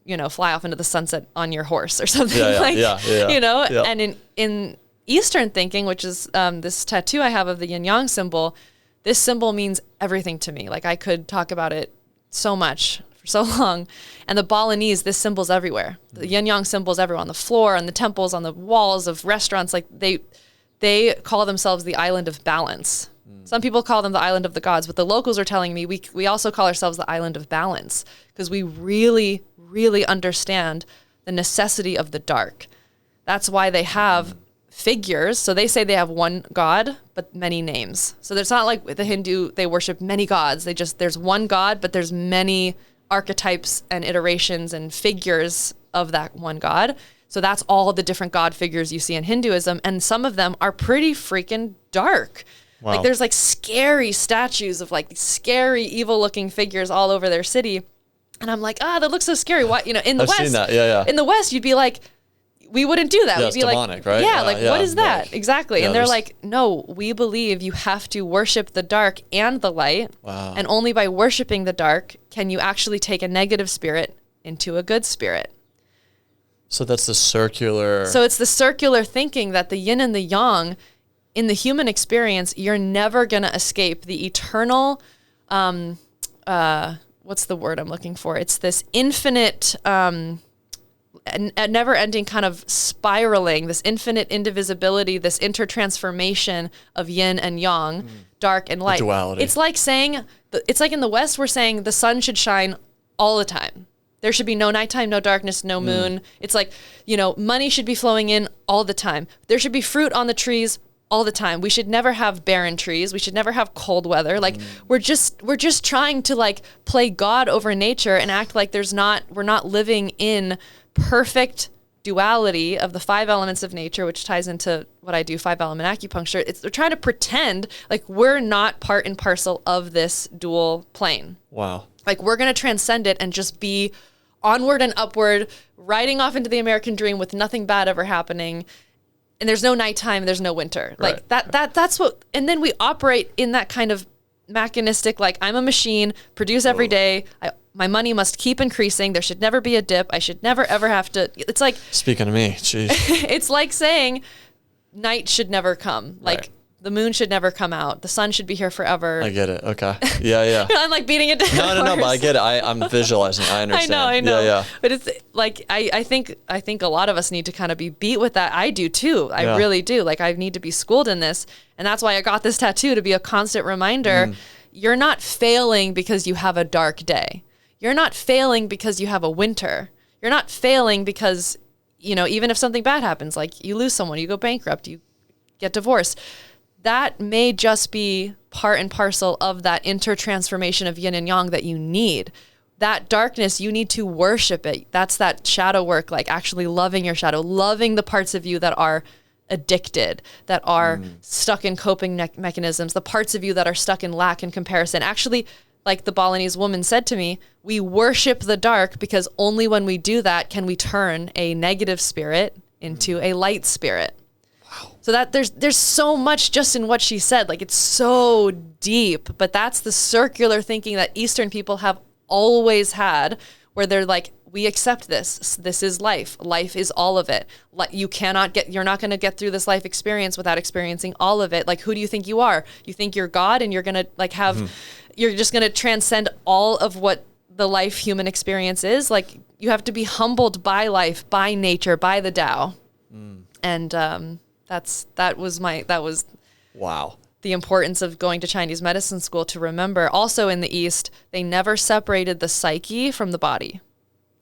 you know, fly off into the sunset on your horse or something. You know. Yeah. And in Eastern thinking, which is this tattoo I have of the yin yang symbol, this symbol means everything to me. Like I could talk about it so much for so long. And the Balinese, this symbol's everywhere. The yin yang symbol's everywhere, on the floor, on the temples, on the walls of restaurants. Like they call themselves the island of balance. Some people call them the island of the gods, but the locals are telling me we also call ourselves the island of balance, because we really, really understand the necessity of the dark. That's why they have figures. So they say they have one God, but many names. So there's not like with the Hindu, they worship many gods. There's one God, but there's many archetypes and iterations and figures of that one God. So that's all the different God figures you see in Hinduism. And some of them are pretty freaking dark. Wow. Like there's like scary statues of like scary, evil looking figures all over their city. And I'm like, that looks so scary. Why, you know, in the West, seen that. Yeah. In the West, you'd be like, we wouldn't do that. Yeah, we'd be demonic, like, right? Yeah, like what is that? Like, exactly. And they're like, no, we believe you have to worship the dark and the light. Wow. And only by worshiping the dark can you actually take a negative spirit into a good spirit. So that's the circular. So it's the circular thinking that the yin and the yang in the human experience, you're never going to escape the eternal, what's the word I'm looking for? It's this infinite, a never-ending kind of spiraling, this infinite indivisibility, this intertransformation of yin and yang, dark and light. The duality. It's like saying, it's like in the West, we're saying the sun should shine all the time. There should be no nighttime, no darkness, no moon. It's like, money should be flowing in all the time. There should be fruit on the trees all the time. We should never have barren trees. We should never have cold weather. Like we're just trying to like play God over nature and act like we're not living in perfect duality of the 5 elements of nature, which ties into what I do, 5 element acupuncture. They're trying to pretend like we're not part and parcel of this dual plane. Wow. Like we're going to transcend it and just be onward and upward, riding off into the American dream with nothing bad ever happening. And there's no nighttime, there's no winter. Like that's what, and then we operate in that kind of mechanistic, like I'm a machine, produce every day. My money must keep increasing. There should never be a dip. I should never, ever have to, it's like. Speaking to me, jeez. It's like saying night should never come. Like the moon should never come out. The sun should be here forever. I get it. Okay. Yeah. I'm like beating it down. No, but I get it. I'm visualizing. I understand. I know. Yeah. But it's like, I think a lot of us need to kind of be beat with that. I do too. I really do. Like I need to be schooled in this. And that's why I got this tattoo, to be a constant reminder. You're not failing because you have a dark day. You're not failing because you have a winter. You're not failing because, even if something bad happens, like you lose someone, you go bankrupt, you get divorced, that may just be part and parcel of that intertransformation of yin and yang that you need. That darkness, you need to worship it. That's that shadow work, like actually loving your shadow, loving the parts of you that are addicted, that are stuck in coping mechanisms, the parts of you that are stuck in lack and comparison. Actually, like the Balinese woman said to me, we worship the dark because only when we do that can we turn a negative spirit into a light spirit. Wow. So that there's so much just in what she said. Like it's so deep, but that's the circular thinking that Eastern people have always had, where they're like, we accept this. This is life. Life is all of it. You're not going to get through this life experience without experiencing all of it. Like, who do you think you are? You think you're God and you're going to like have, you're just going to transcend all of what the life human experience is. Like you have to be humbled by life, by nature, by the Tao. And that was wow. The importance of going to Chinese medicine school, to remember. Also in the East, they never separated the psyche from the body.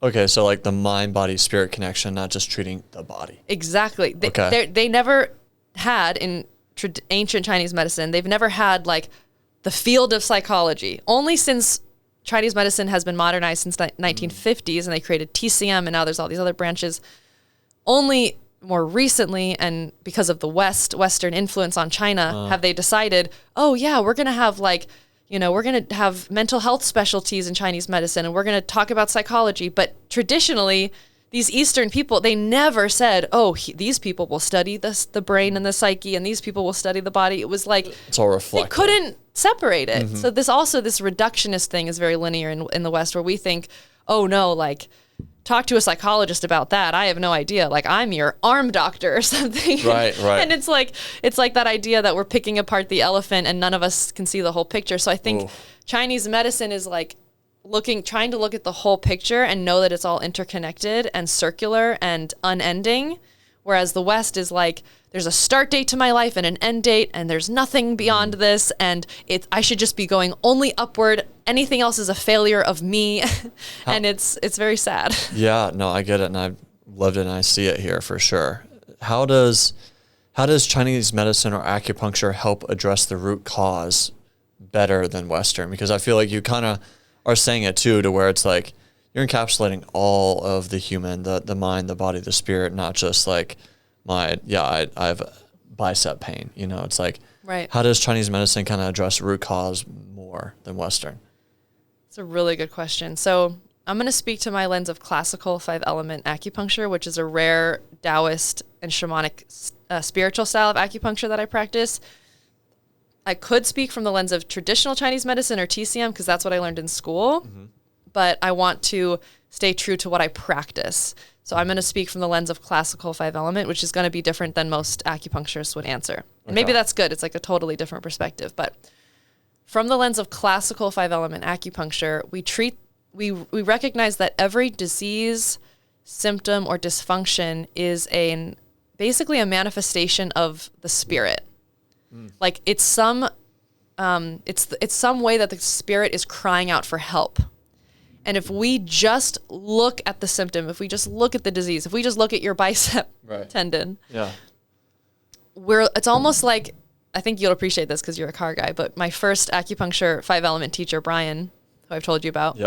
Okay, so like the mind, body, spirit connection, not just treating the body. Exactly. They never had, in ancient Chinese medicine, they've never had like the field of psychology. Only since Chinese medicine has been modernized since the 1950s, and they created TCM, and now there's all these other branches. Only more recently, and because of the Western influence on China, have they decided, oh yeah, we're going to have like, we're going to have mental health specialties in Chinese medicine, and we're going to talk about psychology. But traditionally, these Eastern people, they never said, oh, these people will study the brain and the psyche, and these people will study the body. It was like, it's all reflective. They couldn't separate it. So this reductionist thing is very linear in the West, where we think, oh no, like, talk to a psychologist about that. I have no idea. Like I'm your arm doctor or something. Right. And it's like that idea that we're picking apart the elephant and none of us can see the whole picture. So I think Chinese medicine is like trying to look at the whole picture and know that it's all interconnected and circular and unending. Whereas the West is like, there's a start date to my life and an end date, and there's nothing beyond this, and I should just be going only upward. Anything else is a failure of me, and it's very sad. Yeah, no, I get it, and I've lived it, and I see it here for sure. How does Chinese medicine or acupuncture help address the root cause better than Western? Because I feel like you kind of are saying it too, to where it's like you're encapsulating all of the human, the mind, the body, the spirit, not just like I have bicep pain. It's like, right. How does Chinese medicine kind of address root cause more than Western? It's a really good question. So I'm going to speak to my lens of classical 5 element acupuncture, which is a rare Taoist and shamanic spiritual style of acupuncture that I practice. I could speak from the lens of traditional Chinese medicine or TCM, because that's what I learned in school, but I want to stay true to what I practice. So I'm going to speak from the lens of classical 5 element, which is going to be different than most acupuncturists would answer. And maybe that's good. It's like a totally different perspective. But from the lens of classical 5 element acupuncture, we recognize that every disease, symptom, or dysfunction is basically a manifestation of the spirit. Like it's some way that the spirit is crying out for help. And if we just look at the symptom, if we just look at the disease, if we just look at your bicep tendon, it's almost like, I think you'll appreciate this because you're a car guy, but my first acupuncture 5 element teacher, Brian, who I've told you about,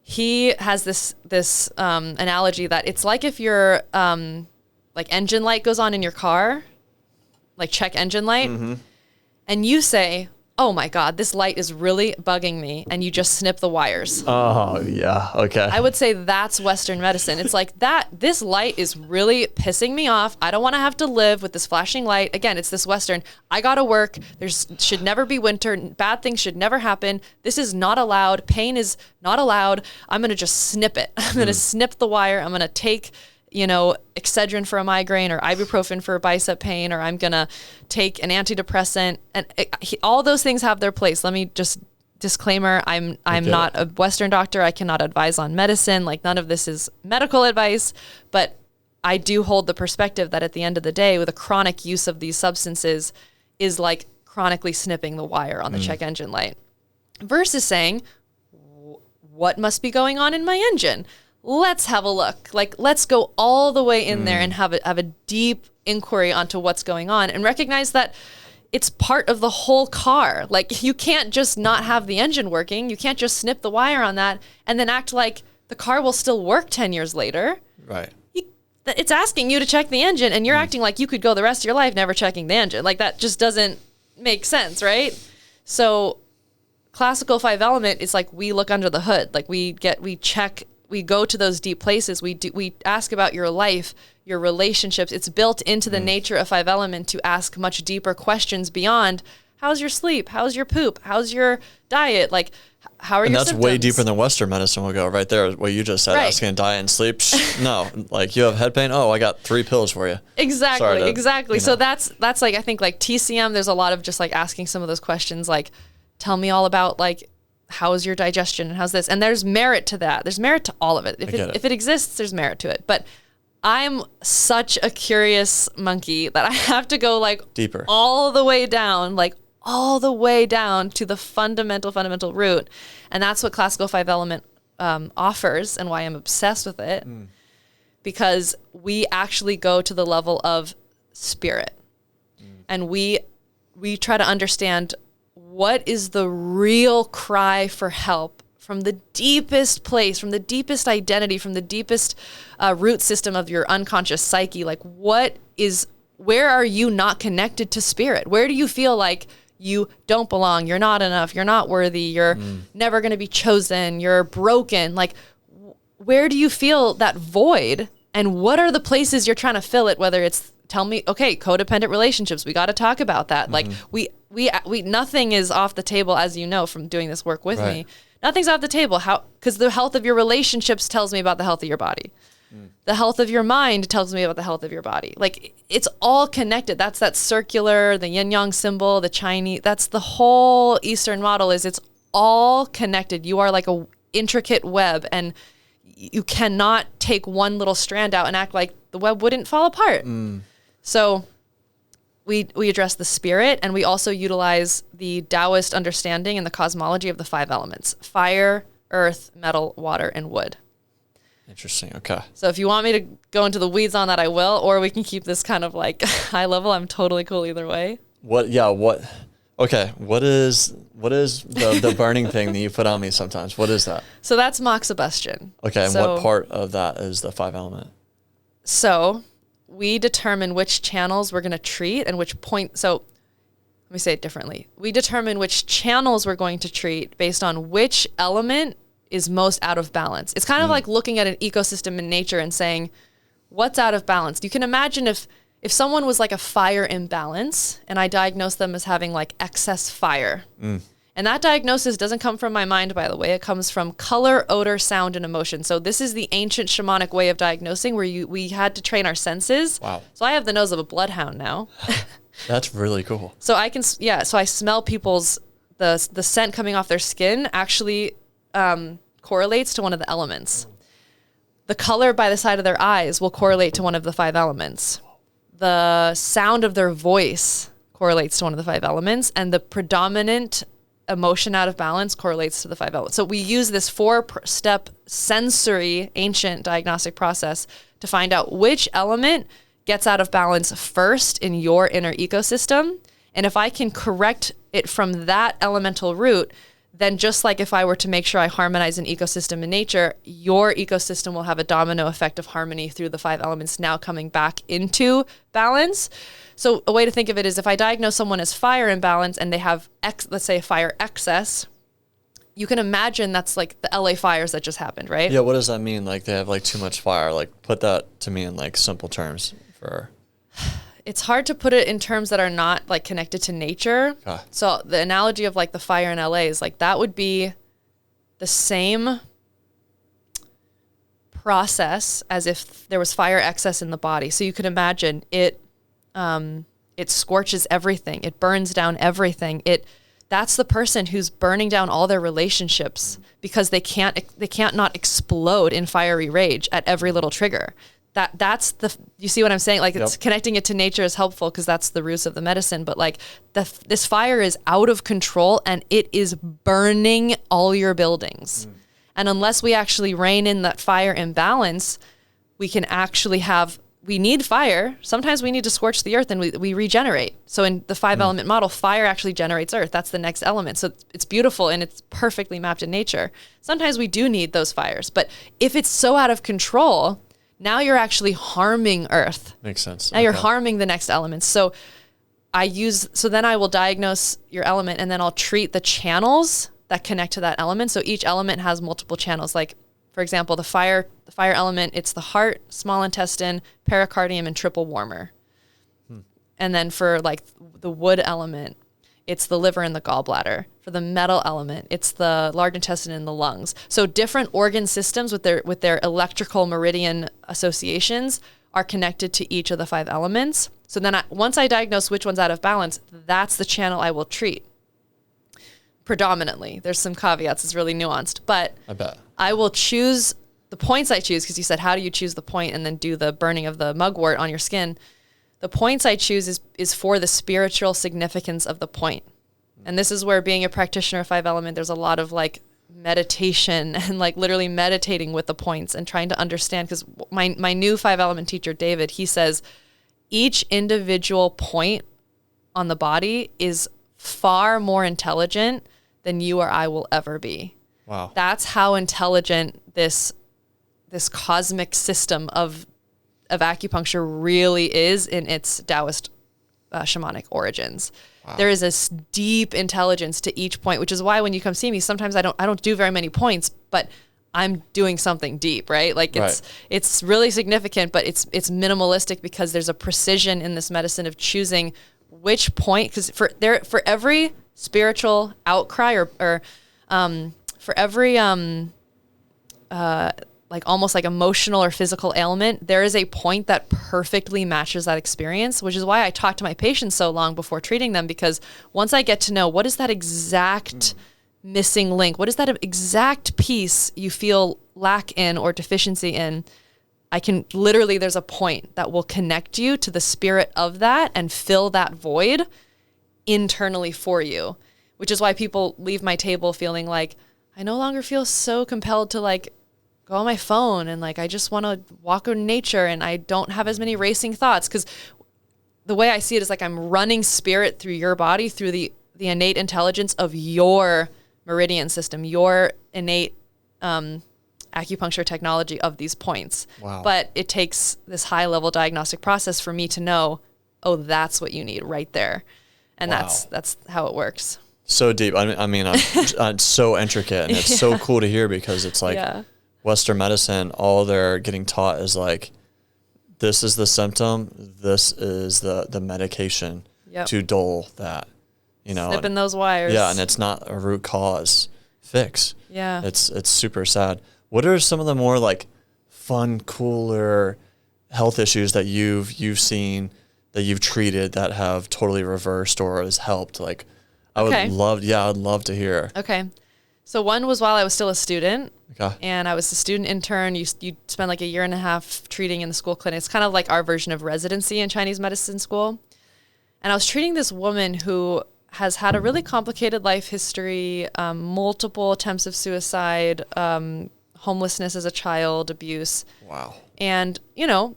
he has this analogy that it's like if your like engine light goes on in your car, like check engine light, and you say, oh my God, this light is really bugging me, and you just snip the wires. Oh, yeah, okay. I would say that's Western medicine. It's like this light is really pissing me off. I don't want to have to live with this flashing light. Again, it's this Western, I gotta work. Should never be winter. Bad things should never happen. This is not allowed. Pain is not allowed. I'm gonna just snip it. I'm gonna snip the wire. I'm gonna take Excedrin for a migraine or ibuprofen for bicep pain, or I'm going to take an antidepressant. And all those things have their place. Let me just disclaimer, I'm not a Western doctor. I cannot advise on medicine. Like, none of this is medical advice, but I do hold the perspective that at the end of the day, with a chronic use of these substances is like chronically snipping the wire on the check engine light versus saying, what must be going on in my engine? Let's have a look. Like, let's go all the way in there and have a deep inquiry onto what's going on and recognize that it's part of the whole car. Like, you can't just not have the engine working. You can't just snip the wire on that and then act like the car will still work 10 years later. Right. It's asking you to check the engine, and you're acting like you could go the rest of your life never checking the engine. Like, that just doesn't make sense, right? So classical 5 element is like, we look under the hood. Like, we check. We go to those deep places. We ask about your life, your relationships. It's built into the nature of 5 element to ask much deeper questions beyond, how's your sleep? How's your poop? How's your diet? Like, how are your symptoms? And that's way deeper than Western medicine will go right there. What you just said, asking diet and sleep. No, like, you have head pain. Oh, I got 3 pills for you. Exactly. So that's like, I think like TCM, there's a lot of just like asking some of those questions, like, tell me all about like, how's your digestion and how's this? And there's merit to that. There's merit to all of it. If it exists, there's merit to it. But I'm such a curious monkey that I have to go like deeper, all the way down, to the fundamental root. And that's what classical 5 element offers, and why I'm obsessed with it, because we actually go to the level of spirit, and we try to understand what is the real cry for help from the deepest place, from the deepest identity, from the deepest root system of your unconscious psyche. Like, where are you not connected to spirit? Where do you feel like you don't belong? You're not enough. You're not worthy. You're never going to be chosen. You're broken. Like, where do you feel that void? And what are the places you're trying to fill it? Whether it's, tell me, okay, codependent relationships, we got to talk about that. Like, we nothing is off the table, as you know from doing this work with me. Nothing's off the table. How? Because the health of your relationships tells me about the health of your body. The health of your mind tells me about the health of your body. Like, it's all connected. That's that circular, the yin yang symbol, the Chinese. That's the whole Eastern model. It's all connected. You are like a intricate web, and you cannot take one little strand out and act like the web wouldn't fall apart. So we address the spirit, and we also utilize the Taoist understanding and the cosmology of the 5 elements: fire, earth, metal, water, and wood. Interesting. Okay. So if you want me to go into the weeds on that, I will, or we can keep this kind of like high level. I'm totally cool either way. Okay. What is the burning thing that you put on me sometimes? What is that? So that's moxibustion. Okay. And what part of that is the 5 element? So we determine which channels we're going to treat and which point. So let me say it differently. We determine which channels we're going to treat based on which element is most out of balance. It's kind of like looking at an ecosystem in nature and saying, what's out of balance? You can imagine if someone was like a fire imbalance, and I diagnosed them as having like excess fire. And that diagnosis doesn't come from my mind, by the way. It comes from color, odor, sound, and emotion. So this is the ancient shamanic way of diagnosing, where we had to train our senses. Wow. So I have the nose of a bloodhound now. That's really cool. So I smell people's, the scent coming off their skin actually correlates to one of the elements. The color by the side of their eyes will correlate to one of the 5 elements. The sound of their voice correlates to one of the 5 elements, and the predominant emotion out of balance correlates to the 5 elements. So we use this 4-step sensory ancient diagnostic process to find out which element gets out of balance first in your inner ecosystem. And if I can correct it from that elemental root, then just like if I were to make sure I harmonize an ecosystem in nature, your ecosystem will have a domino effect of harmony through the 5 elements now coming back into balance. So a way to think of it is if I diagnose someone as fire imbalance and they have, let's say, a fire excess, you can imagine that's like the LA fires that just happened, right? Yeah, what does that mean? Like they have like too much fire? Like put that to me in like simple terms for... It's hard to put it in terms that are not like connected to nature. So the analogy of like the fire in LA is like that would be the same process as if there was fire excess in the body. So you could imagine it scorches everything. It burns down everything. That's the person who's burning down all their relationships because they can't not explode in fiery rage at every little trigger. You see what I'm saying? Like it's connecting it to nature is helpful because that's the roots of the medicine. But like this fire is out of control and it is burning all your buildings. And unless we actually rein in that fire imbalance, we can actually we need fire. Sometimes we need to scorch the earth and we regenerate. So in the 5 element model, fire actually generates earth. That's the next element. So it's beautiful and it's perfectly mapped in nature. Sometimes we do need those fires. But if it's so out of control, now you're actually harming earth. Makes sense. Now you're harming the next elements. So then I will diagnose your element and then I'll treat the channels that connect to that element. So each element has multiple channels. Like, for example, the fire element, it's the heart, small intestine, pericardium, and triple warmer. And then for like the wood element, it's the liver and the gallbladder. For the metal element, it's the large intestine and the lungs. So different organ systems with their electrical meridian associations are connected to each of the 5 elements. So then once I diagnose which one's out of balance, that's the channel I will treat. Predominantly. There's some caveats. It's really nuanced. But I bet. I will choose the points I choose, because you said, how do you choose the point and then do the burning of the mugwort on your skin? The points I choose is for the spiritual significance of the point. And this is where being a practitioner of 5 element, there's a lot of like meditation and like literally meditating with the points and trying to understand, because my new 5 element teacher, David, he says each individual point on the body is far more intelligent than you or I will ever be. Wow. That's how intelligent this cosmic system of acupuncture really is in its Taoist shamanic origins. Wow. There is a deep intelligence to each point, which is why when you come see me, sometimes I don't do very many points, but I'm doing something deep, right? Like it's really significant, but it's minimalistic because there's a precision in this medicine of choosing which point, because for every spiritual outcry or for every like almost like emotional or physical ailment, there is a point that perfectly matches that experience, which is why I talk to my patients so long before treating them, because once I get to know what is that exact missing link, what is that exact piece you feel lack in or deficiency in, I can literally, there's a point that will connect you to the spirit of that and fill that void internally for you, which is why people leave my table feeling like, I no longer feel so compelled to like go on my phone and like I just want to walk in nature and I don't have as many racing thoughts, because the way I see it is like I'm running spirit through your body, through the innate intelligence of your meridian system, your innate acupuncture technology of these points. Wow. But it takes this high level diagnostic process for me to know, oh, that's what you need right there. And wow. that's how it works. So deep. I mean, it's so intricate, and it's so cool to hear, because it's like Western medicine, all they're getting taught is like, this is the symptom, this is the medication to dull that, you know. Snipping those wires. Yeah, and it's not a root cause fix. Yeah. It's super sad. What are some of the more like fun, cooler health issues that you've seen, that you've treated, that have totally reversed or has helped? Like, I'd love to hear. Okay. So one was while I was still a student, and I was a student intern. You spend like a year and a half treating in the school clinic. It's kind of like our version of residency in Chinese medicine school. And I was treating this woman who has had a really complicated life history, multiple attempts of suicide, homelessness as a child, abuse. Wow. And, you know,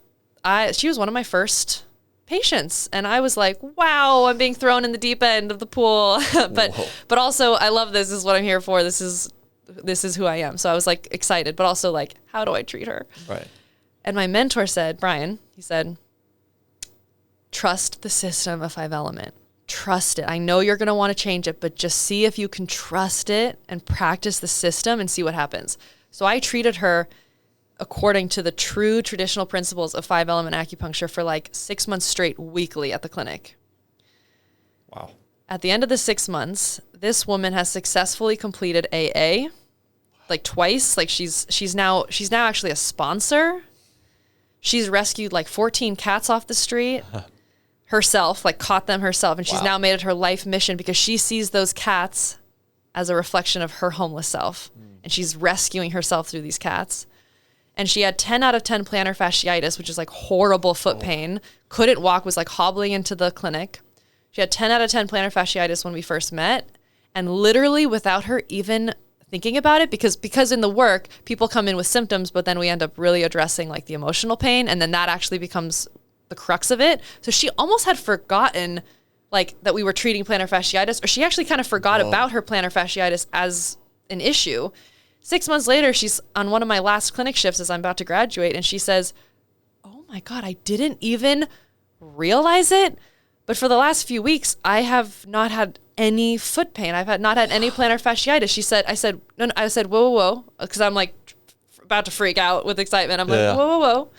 she was one of my first patients, and I was like, wow, I'm being thrown in the deep end of the pool. but also I love this. This is what I'm here for. This is who I am. So I was like excited, but also like, how do I treat her? Right. And my mentor said, Brian, he said, trust the system of Five Element. Trust it. I know you're going to want to change it, but just see if you can trust it and practice the system and see what happens. So I treated her according to the true traditional principles of Five Element Acupuncture for like 6 months straight, weekly at the clinic. Wow. At the end of the 6 months, this woman has successfully completed AA like twice. Like she's now actually a sponsor. She's rescued like 14 cats off the street herself, like caught them herself. And she's now made it her life mission because she sees those cats as a reflection of her homeless self. And she's rescuing herself through these cats. And she had 10 out of 10 plantar fasciitis, which is like horrible foot pain. Couldn't walk, was like hobbling into the clinic. She had 10 out of 10 plantar fasciitis when we first met. And literally without her even thinking about it, because in the work, people come in with symptoms, but then we end up really addressing like the emotional pain. And then that actually becomes the crux of it. So she almost had forgotten like that we were treating plantar fasciitis, or she actually kind of forgot about her plantar fasciitis as an issue. 6 months later, she's on one of my last clinic shifts as I'm about to graduate, and she says, oh my God, I didn't even realize it. But for the last few weeks, I have not had any foot pain. I've not had any plantar fasciitis. I said, whoa, because I'm like about to freak out with excitement. I'm like, whoa.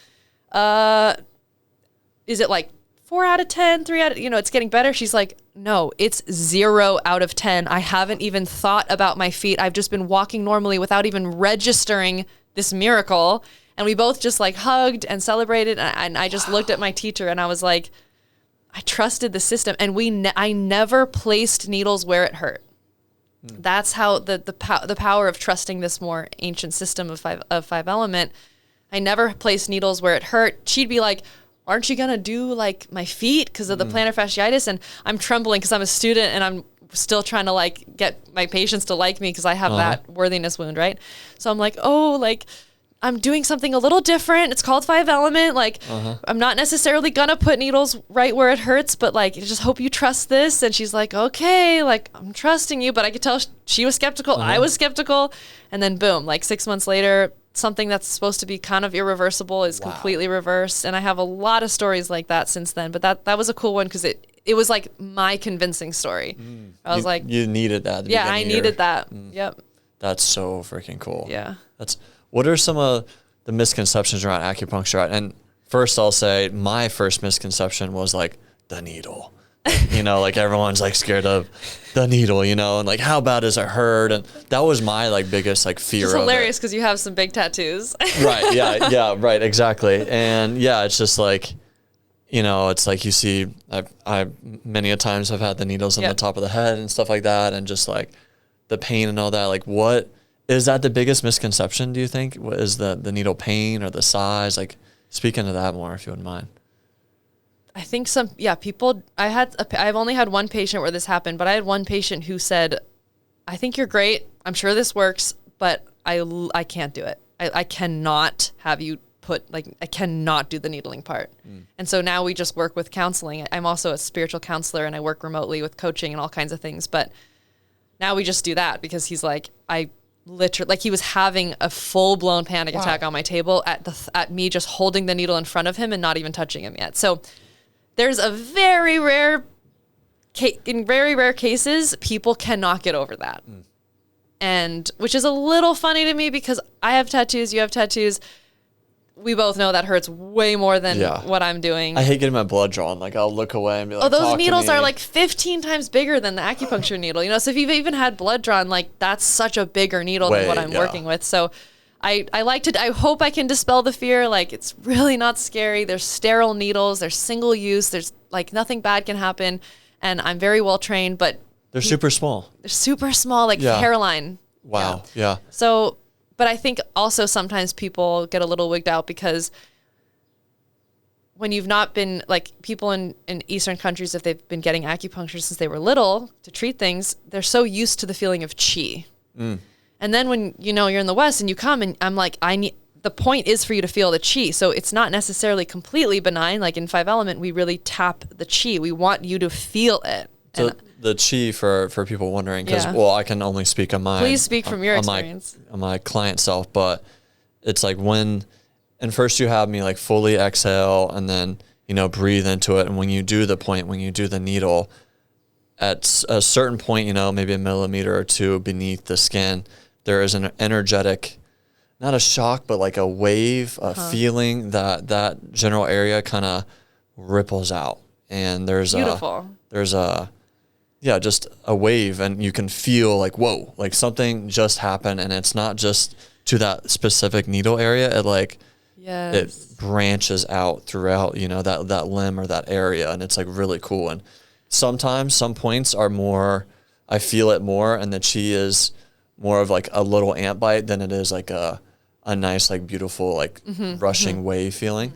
Is it like 4 out of 10, 3 out of, it's getting better? She's like, no, it's 0 out of 10. I haven't even thought about my feet. I've just been walking normally without even registering this miracle. And we both just like hugged and celebrated. And I just looked at my teacher and I was like, I trusted the system. And I never placed needles where it hurt. That's how the power of trusting this more ancient system of Five Element. I never placed needles where it hurt. She'd be like, aren't you going to do like my feet because of the plantar fasciitis? And I'm trembling because I'm a student and I'm still trying to like get my patients to like me because I have that worthiness wound, right? So I'm like, oh, like I'm doing something a little different. It's called Five Element. Like I'm not necessarily going to put needles right where it hurts, but like, just hope you trust this. And she's like, okay, like I'm trusting you. But I could tell she was skeptical. I was skeptical. And then boom, like 6 months later, something that's supposed to be kind of irreversible is completely reversed. And I have a lot of stories like that since then. But that was a cool one because it was like my convincing story. I was like, you needed that. Yeah, I needed that. Yep. That's so freaking cool. Yeah. What are some of the misconceptions around acupuncture? And first I'll say my first misconception was like the needle. Like everyone's like scared of the needle, and like how bad does it hurt? And that was my like biggest like fear. It's hilarious because you have some big tattoos. Right. Yeah. Right. Exactly. And yeah, it's just like, it's like you see, I many a times have had the needles on the top of the head and stuff like that, and just like the pain and all that. Like, what is that the biggest misconception? Do you think? What is the needle pain or the size? Like, speak into that more if you wouldn't mind. I think people, I've only had one patient where this happened, but I had one patient who said, I think you're great. I'm sure this works, but I can't do it. I cannot have you I cannot do the needling part. And so now we just work with counseling. I'm also a spiritual counselor and I work remotely with coaching and all kinds of things. But now we just do that because he's like, he was having a full-blown panic attack on my table at me just holding the needle in front of him and not even touching him yet. So there's a in very rare cases, people cannot get over that. And which is a little funny to me because I have tattoos, you have tattoos. We both know that hurts way more than what I'm doing. I hate getting my blood drawn. Like I'll look away and be like, those needles are like 15 times bigger than the acupuncture needle. So if you've even had blood drawn, like that's such a bigger needle than what I'm working with. So I hope I can dispel the fear. Like it's really not scary. There's sterile needles. There's single use. There's like nothing bad can happen. And I'm very well trained, but they're super small. They're super small, like hairline. Wow. Yeah. So, but I think also sometimes people get a little wigged out because when you've not been like people in Eastern countries, if they've been getting acupuncture since they were little to treat things, they're so used to the feeling of chi. And then when, you're in the West and you come and I'm like, the point is for you to feel the chi. So it's not necessarily completely benign. Like in Five Element, we really tap the chi. We want you to feel it. So the chi for people wondering, because, I can only speak on my... Please speak from your experience. On my client self, but it's like and first you have me like fully exhale and then, breathe into it. And when you do the needle, at a certain point, maybe a millimeter or two beneath the skin, there is an energetic, not a shock, but like a wave, a feeling that general area kind of ripples out. And there's just a wave, and you can feel like, whoa, like something just happened. And it's not just to that specific needle area. It branches out throughout, that limb or that area. And it's like really cool. And sometimes some points are more, I feel it more, and the chi is more of like a little ant bite than it is like a nice, like beautiful, like rushing wave feeling.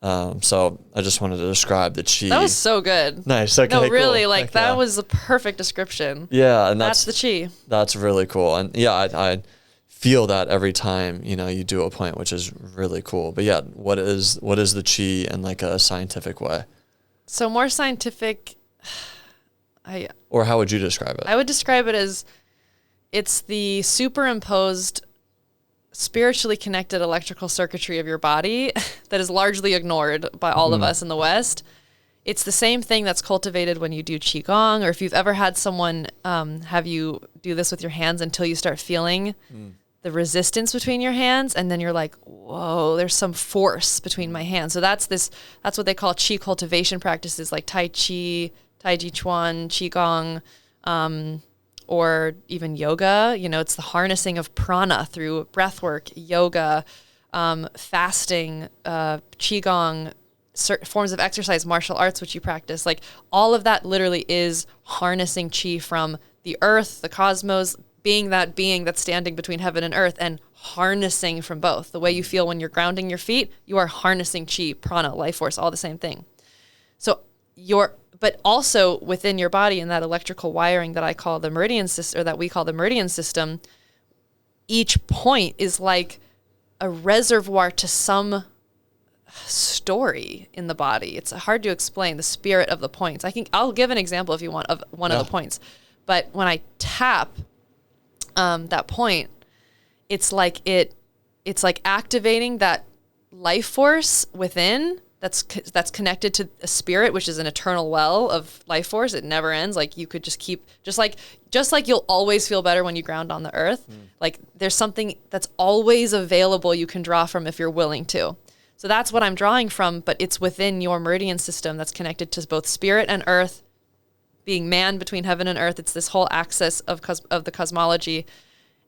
So I just wanted to describe the chi. That was so good. Nice. Okay, no, really, cool. like that was a perfect description. Yeah. And that's the chi. That's really cool. And I feel that every time, you do a point, which is really cool. But yeah, what is the chi in like a scientific way? So more scientific, or how would you describe it? I would describe it as it's the superimposed spiritually connected electrical circuitry of your body that is largely ignored by all of us in the West. It's the same thing that's cultivated when you do Qigong, or if you've ever had someone have you do this with your hands until you start feeling the resistance between your hands, and then you're like, whoa, there's some force between my hands. So that's what they call Qi cultivation practices, like Tai Chi, Tai Chi Chuan, Qigong, or even yoga. It's the harnessing of prana through breath work, yoga, fasting, Qigong, forms of exercise, martial arts, which you practice. Like all of that literally is harnessing chi from the earth, the cosmos, being that being that's standing between heaven and earth, and harnessing from both. The way you feel when you're grounding your feet, you are harnessing chi, prana, life force, all the same thing. So but also within your body in that electrical wiring that I call the meridian system, or that we call the meridian system, each point is like a reservoir to some story in the body. It's hard to explain the spirit of the points. I'll give an example if you want of one of the points. But when I tap that point, it's like activating that life force within that's connected to a spirit, which is an eternal well of life force. It never ends. Like you could just keep, just like you'll always feel better when you ground on the earth. Like there's something that's always available you can draw from if you're willing to. So that's what I'm drawing from, but it's within your meridian system that's connected to both spirit and earth, being man between heaven and earth. It's this whole axis of the cosmology.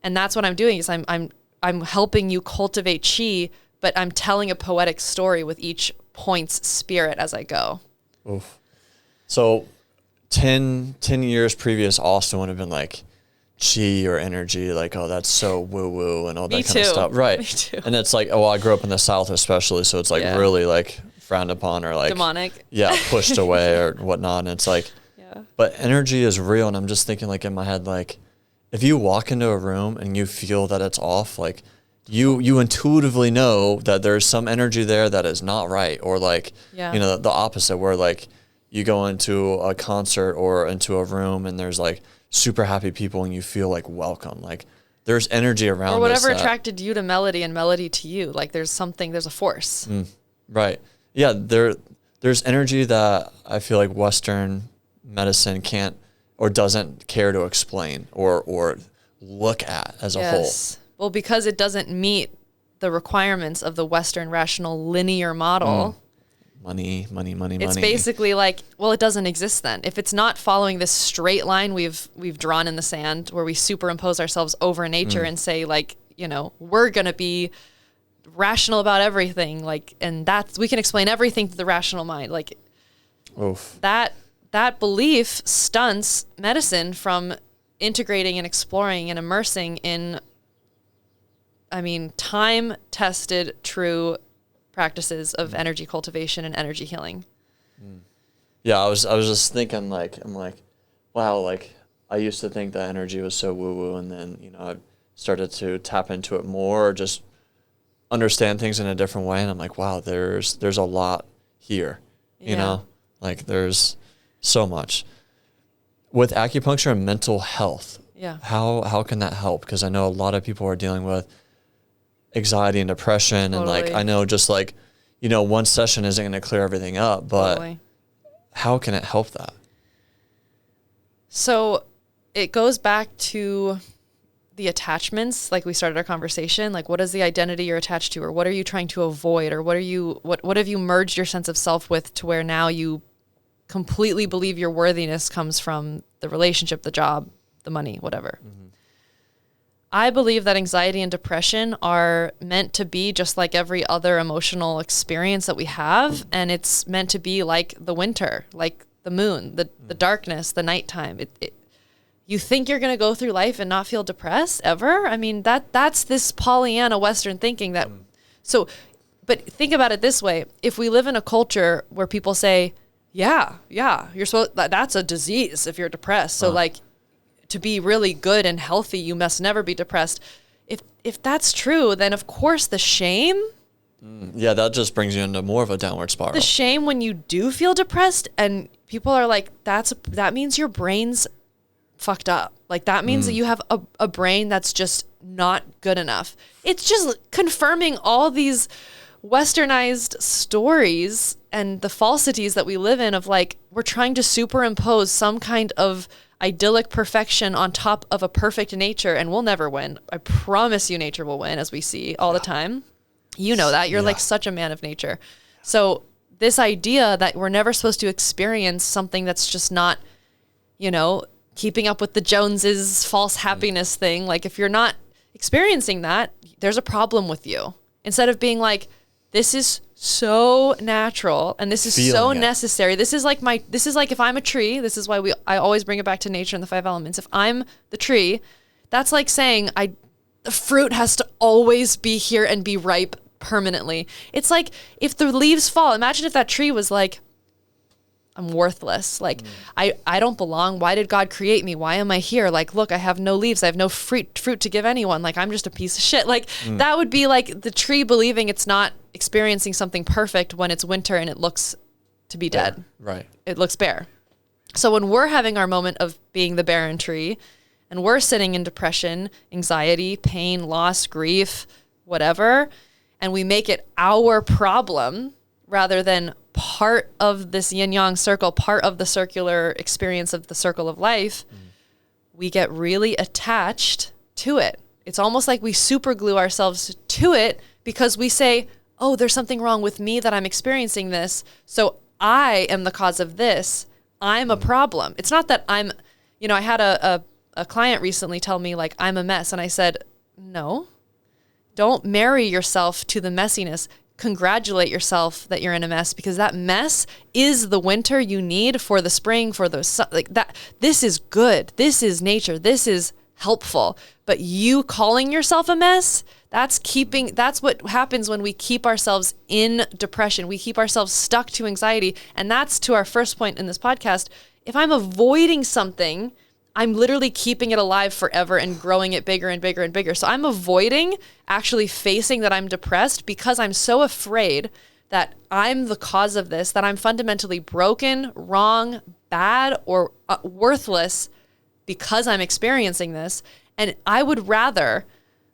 And that's what I'm doing is I'm helping you cultivate chi, but I'm telling a poetic story with each point's spirit as I go. Oof. So 10 years previous, Austin would have been like chi or energy, like, oh, that's so woo-woo and all that kind of stuff. Right. Me too. And it's like, I grew up in the South especially, so it's like really like frowned upon or like demonic. Yeah, pushed away or whatnot. And it's like, but energy is real. And I'm just thinking like in my head, like if you walk into a room and you feel that it's off, like you intuitively know that there's some energy there that is not right, or like the opposite, where like you go into a concert or into a room and there's like super happy people and you feel like welcome, like there's energy around, or whatever attracted you to melody and melody to you, like there's a force. Right. Yeah, there's energy that I feel like Western medicine can't or doesn't care to explain or look at as a whole. Well, because it doesn't meet the requirements of the Western rational linear model. Money. It's basically like, well, it doesn't exist then. If it's not following this straight line we've drawn in the sand where we superimpose ourselves over nature and say like, we're going to be rational about everything, like, and that's, we can explain everything to the rational mind. Like that belief stunts medicine from integrating and exploring and immersing in, time-tested, true practices of energy cultivation and energy healing. Yeah, I was just thinking like, I'm like, wow, like I used to think that energy was so woo woo, and then, you know, I started to tap into it more, or just understand things in a different way, and I'm like, wow, there's a lot here, you know, like there's so much with acupuncture and mental health. Yeah. How can that help? Because I know a lot of people are dealing with anxiety and depression, and like I know just like, you know, one session isn't going to clear everything up, but how can it help that? So it goes back to the attachments, like we started our conversation, like what is the identity you're attached to, or what are you trying to avoid, or what have you merged your sense of self with, to where now you completely believe your worthiness comes from the relationship, the job, the money, whatever. I believe that anxiety and depression are meant to be just like every other emotional experience that we have. And it's meant to be like the winter, like the moon, the darkness, the nighttime. You think you're going to go through life and not feel depressed ever? I mean, that's this Pollyanna Western thinking that, but think about it this way. If we live in a culture where people say, yeah, you're supposed, that's a disease if you're depressed. So like, to be really good and healthy, you must never be depressed. If that's true, then of course the shame. Yeah, that just brings you into more of a downward spiral. The shame when you do feel depressed, and people are like, that means your brain's fucked up. Like that means that you have a brain that's just not good enough. It's just confirming all these westernized stories and the falsities that we live in of like, we're trying to superimpose some kind of idyllic perfection on top of a perfect nature, and we'll never win. I promise you nature will win, as we see all the time. You know that. You're like such a man of nature. So this idea that we're never supposed to experience something that's just not, you know, keeping up with the Joneses, false happiness thing. Like if you're not experiencing that, there's a problem with you. Instead of being like, this is so natural and this is so necessary. This is like if I'm a tree, this is why I always bring it back to nature and the 5 elements. If I'm the tree, that's like saying the fruit has to always be here and be ripe permanently. It's like if the leaves fall, imagine if that tree was like, I'm worthless. Like I don't belong. Why did God create me? Why am I here? Like, look, I have no leaves. I have no fruit to give anyone. Like I'm just a piece of shit. Like that would be like the tree believing it's not experiencing something perfect when it's winter and it looks to be dead. Right. It looks bare. So when we're having our moment of being the barren tree and we're sitting in depression, anxiety, pain, loss, grief, whatever, and we make it our problem rather than part of this yin-yang circle, part of the circular experience of the circle of life, we get really attached to it. It's almost like we super glue ourselves to it because we say, oh, there's something wrong with me that I'm experiencing this. So I am the cause of this. I'm a problem. It's not that I'm, you know, I had a client recently tell me like, I'm a mess. And I said, no, don't marry yourself to the messiness. Congratulate yourself that you're in a mess, because that mess is the winter you need for the spring, for the sun, like that. This is good. This is nature. This is helpful. But you calling yourself a mess, that's what happens when we keep ourselves in depression. We keep ourselves stuck to anxiety. And that's to our first point in this podcast. If I'm avoiding something, I'm literally keeping it alive forever and growing it bigger and bigger and bigger. So I'm avoiding actually facing that I'm depressed because I'm so afraid that I'm the cause of this, that I'm fundamentally broken, wrong, bad, or worthless because I'm experiencing this. And I would rather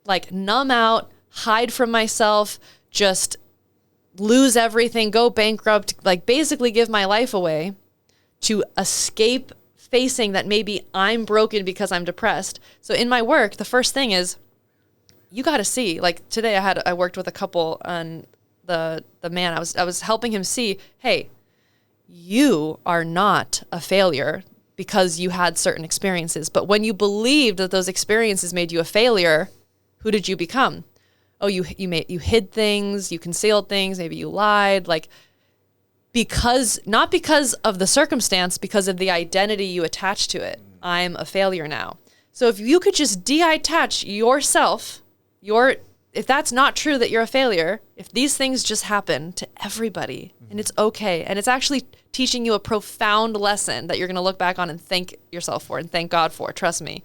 like numb out, hide from myself, just lose everything, go bankrupt, like basically give my life away to escape facing that maybe I'm broken because I'm depressed. So in my work, the first thing is you got to see, like today I worked with a couple on the man. I was helping him see, hey, you are not a failure because you had certain experiences. But when you believed that those experiences made you a failure, who did you become? Oh, you hid things, you concealed things, maybe you lied, like not because of the circumstance, because of the identity you attach to it. I'm a failure now. So if you could just detach yourself, if that's not true that you're a failure, if these things just happen to everybody and it's okay, and it's actually teaching you a profound lesson that you're going to look back on and thank yourself for and thank God for, trust me.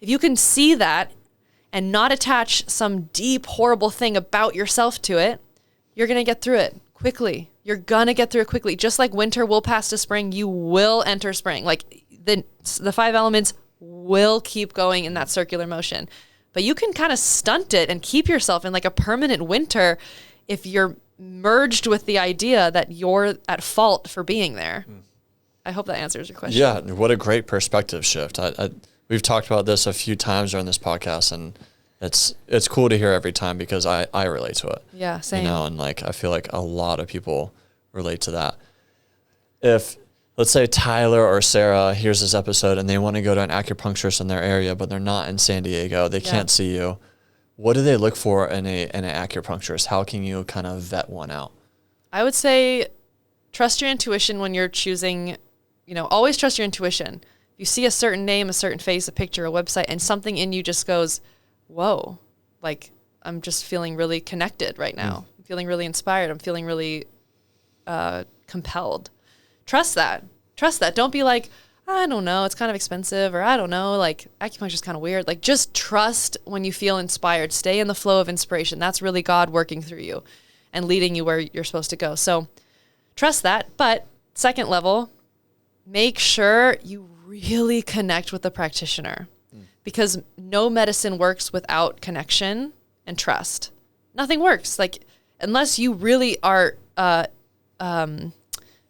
If you can see that and not attach some deep, horrible thing about yourself to it, you're going to get through it quickly. You're going to get through it quickly. Just like winter will pass to spring, you will enter spring. Like the 5 elements will keep going in that circular motion. But you can kind of stunt it and keep yourself in like a permanent winter if you're merged with the idea that you're at fault for being there. I hope that answers your question. Yeah, what a great perspective shift. We've talked about this a few times during this podcast, and it's cool to hear every time because I relate to it. Yeah, same. You know, and like I feel like a lot of people relate to that. If let's say Tyler or Sarah hears this episode and they want to go to an acupuncturist in their area, but they're not in San Diego, they can't see you. What do they look for in an acupuncturist? How can you kind of vet one out? I would say trust your intuition when you're choosing, always trust your intuition. If you see a certain name, a certain face, a picture, a website, and something in you just goes, whoa, like I'm just feeling really connected right now. I'm feeling really inspired. I'm feeling really compelled. Trust that. Don't be like, I don't know, it's kind of expensive, or I don't know, like acupuncture is kind of weird. Like just trust when you feel inspired. Stay in the flow of inspiration. That's really God working through you and leading you where you're supposed to go. So trust that. But second level, make sure you really connect with the practitioner, because no medicine works without connection and trust. Nothing works. Like unless you really are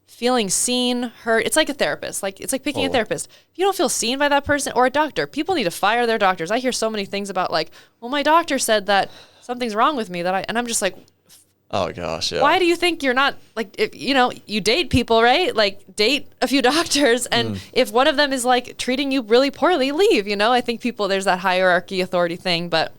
feeling seen, heard. It's like a therapist. Like it's like picking a therapist. If you don't feel seen by that person, or a doctor, people need to fire their doctors. I hear so many things about like, well, my doctor said that something's wrong with me and I'm just like, oh gosh, yeah. Why do you think you're not like, if, you date people, right? Like date a few doctors, and if one of them is like treating you really poorly, leave. I think there's that hierarchy authority thing, but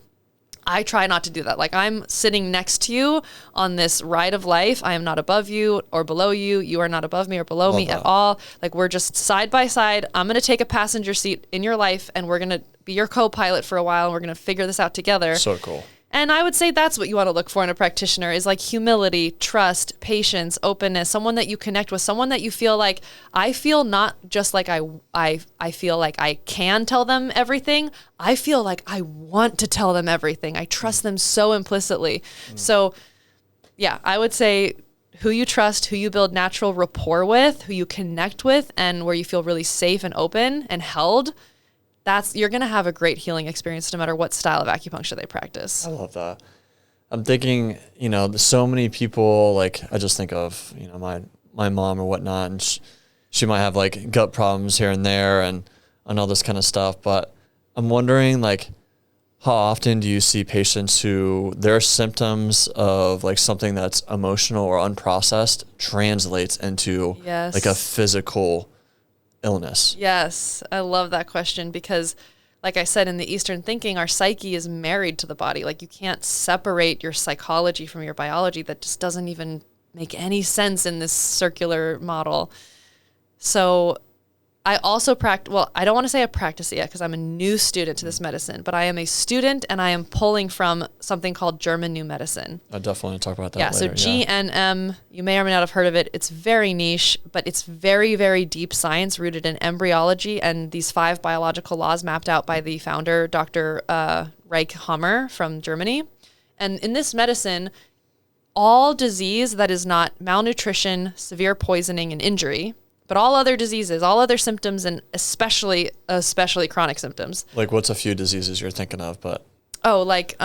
I try not to do that. Like I'm sitting next to you on this ride of life. I am not above you or below you. You are not above me or below me at all. Like we're just side by side. I'm going to take a passenger seat in your life, and we're going to be your co-pilot for a while, and we're going to figure this out together. So cool. And I would say that's what you want to look for in a practitioner, is like humility, trust, patience, openness, someone that you connect with, someone that you feel like, I feel not just like I feel like I can tell them everything. I feel like I want to tell them everything. I trust them so implicitly. So yeah, I would say who you trust, who you build natural rapport with, who you connect with, and where you feel really safe and open and held. You're going to have a great healing experience no matter what style of acupuncture they practice. I love that. I'm thinking, so many people, like I just think of, my mom or whatnot, and she might have like gut problems here and there and all this kind of stuff. But I'm wondering like, how often do you see patients who their symptoms of like something that's emotional or unprocessed translates into like a physical illness? Yes, I love that question, because like I said, in the Eastern thinking, our psyche is married to the body. Like you can't separate your psychology from your biology. That just doesn't even make any sense in this circular model. So I also practice, well, I don't want to say I practice it yet because I'm a new student to this medicine, but I am a student and I am pulling from something called German New Medicine. I definitely want to talk about that later. So GNM, you may or may not have heard of it. It's very niche, but it's very, very deep science rooted in embryology and these 5 biological laws mapped out by the founder, Dr. Reich Hammer from Germany. And in this medicine, all disease that is not malnutrition, severe poisoning, and injury, but all other diseases, all other symptoms, and especially chronic symptoms. Like what's a few diseases you're thinking of? But so like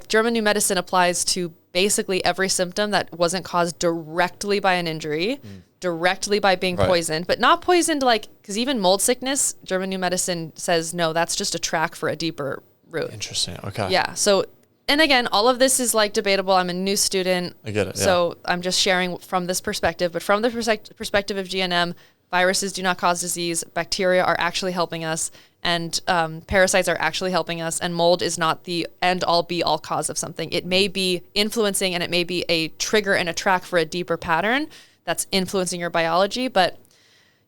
German New Medicine applies to basically every symptom that wasn't caused directly by an injury, directly by being poisoned, but not poisoned like, because even mold sickness, German New Medicine says, no, that's just a track for a deeper root. Interesting. Okay. Yeah. So, and again, all of this is like debatable. I'm a new student. I get it. Yeah. So I'm just sharing from this perspective, but from the perspective of GNM, viruses do not cause disease. Bacteria are actually helping us, and parasites are actually helping us. And mold is not the end all be all cause of something. It may be influencing, and it may be a trigger and a track for a deeper pattern that's influencing your biology. But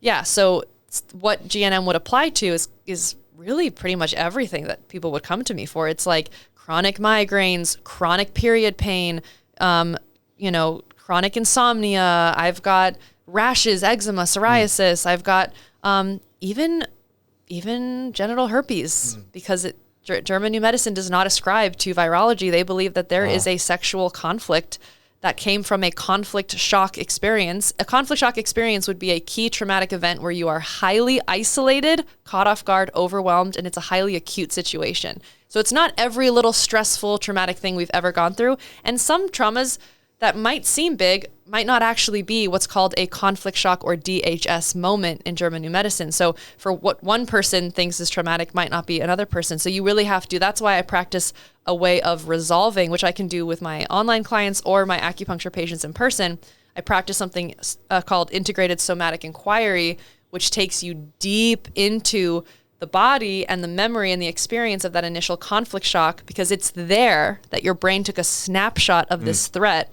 yeah, so what GNM would apply to is really pretty much everything that people would come to me for. It's like chronic migraines, chronic period pain, chronic insomnia. I've got rashes, eczema, psoriasis. I've got even genital herpes because German New Medicine does not ascribe to virology. They believe that there is a sexual conflict that came from a conflict shock experience. A conflict shock experience would be a key traumatic event where you are highly isolated, caught off guard, overwhelmed, and it's a highly acute situation. So it's not every little stressful, traumatic thing we've ever gone through. And some traumas that might seem big might not actually be what's called a conflict shock or DHS moment in German New Medicine. So for what one person thinks is traumatic might not be another person. So you really have to, that's why I practice a way of resolving, which I can do with my online clients or my acupuncture patients in person. I practice something called integrated somatic inquiry, which takes you deep into the body and the memory and the experience of that initial conflict shock, because it's there that your brain took a snapshot of this threat.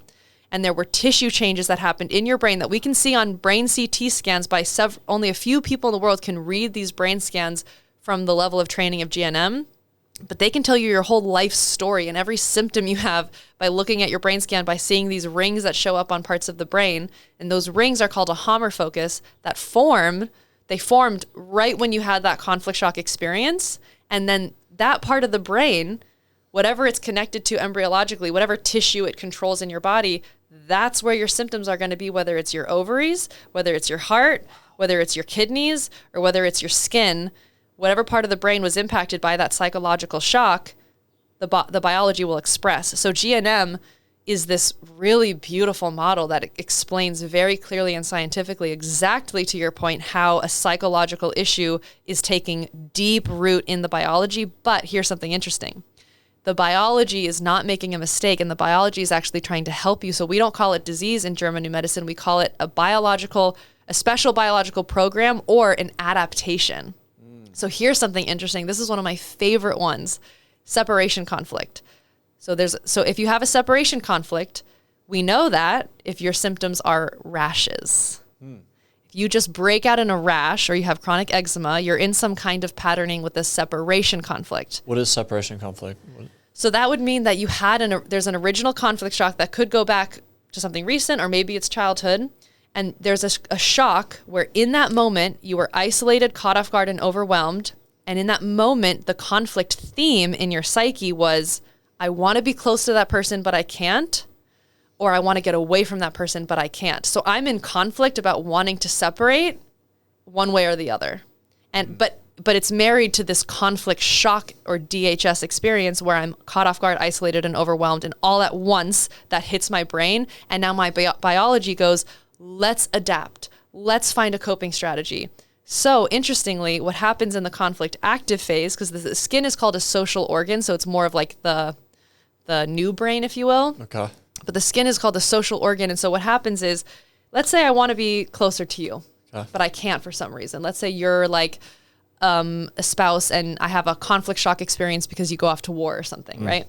And there were tissue changes that happened in your brain that we can see on brain CT scans by only a few people in the world can read these brain scans from the level of training of GNM, but they can tell you your whole life story and every symptom you have by looking at your brain scan, by seeing these rings that show up on parts of the brain. And those rings are called a Hammer focus that they formed right when you had that conflict shock experience. And then that part of the brain, whatever it's connected to embryologically, whatever tissue it controls in your body, that's where your symptoms are going to be, whether it's your ovaries, whether it's your heart, whether it's your kidneys, or whether it's your skin. Whatever part of the brain was impacted by that psychological shock, the biology will express. So GNM is this really beautiful model that explains very clearly and scientifically, exactly to your point, how a psychological issue is taking deep root in the biology. But here's something interesting. The biology is not making a mistake, and the biology is actually trying to help you. So we don't call it disease in German New Medicine. We call it a special biological program or an adaptation. So here's something interesting. This is one of my favorite ones, separation conflict. So if you have a separation conflict, we know that if your symptoms are rashes. If you just break out in a rash or you have chronic eczema, you're in some kind of patterning with a separation conflict. What is separation conflict? So that would mean that there's an original conflict shock that could go back to something recent, or maybe it's childhood. And there's a shock where in that moment you were isolated, caught off guard, and overwhelmed. And in that moment, the conflict theme in your psyche was, I want to be close to that person, but I can't. Or I want to get away from that person, but I can't. So I'm in conflict about wanting to separate one way or the other. And but it's married to this conflict shock or DHS experience where I'm caught off guard, isolated, and overwhelmed, and all at once that hits my brain. And now my biology goes, let's adapt. Let's find a coping strategy. So interestingly, what happens in the conflict active phase, because the skin is called a social organ, so it's more of like the new brain, if you will. Okay. But the skin is called the social organ. And so what happens is, let's say I want to be closer to you, but I can't for some reason. Let's say you're like a spouse and I have a conflict shock experience because you go off to war or something, right?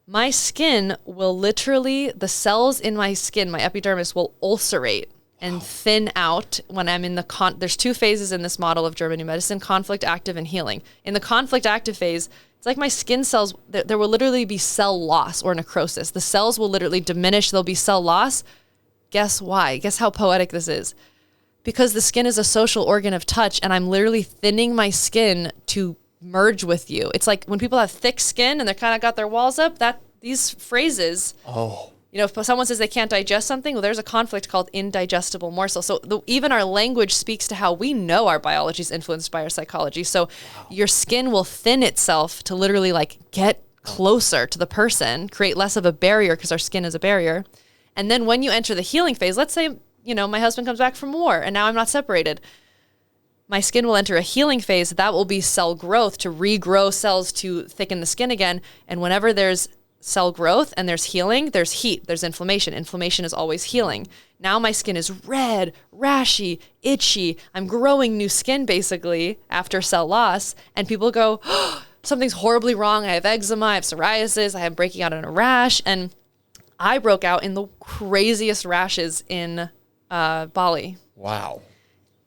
My skin will literally, the cells in my skin, my epidermis, will ulcerate and thin out when I'm in there's two phases in this model of German New Medicine, conflict active and healing. In the conflict active phase, it's like my skin cells, there will literally be cell loss or necrosis. The cells will literally diminish, there'll be cell loss. Guess why? Guess how poetic this is? Because the skin is a social organ of touch, and I'm literally thinning my skin to merge with you. It's like when people have thick skin and they're kind of got their walls up, these phrases, if someone says they can't digest something, well, there's a conflict called indigestible morsel. So even our language speaks to how we know our biology is influenced by our psychology. So your skin will thin itself to literally like get closer to the person, create less of a barrier because our skin is a barrier. And then when you enter the healing phase, let's say, my husband comes back from war and now I'm not separated. My skin will enter a healing phase. That will be cell growth to regrow cells to thicken the skin again. And whenever there's cell growth and there's healing, there's heat, there's inflammation. Inflammation is always healing. Now my skin is red, rashy, itchy. I'm growing new skin basically after cell loss. And people go, something's horribly wrong. I have eczema, I have psoriasis, I am breaking out in a rash. And I broke out in the craziest rashes in Bali. Wow.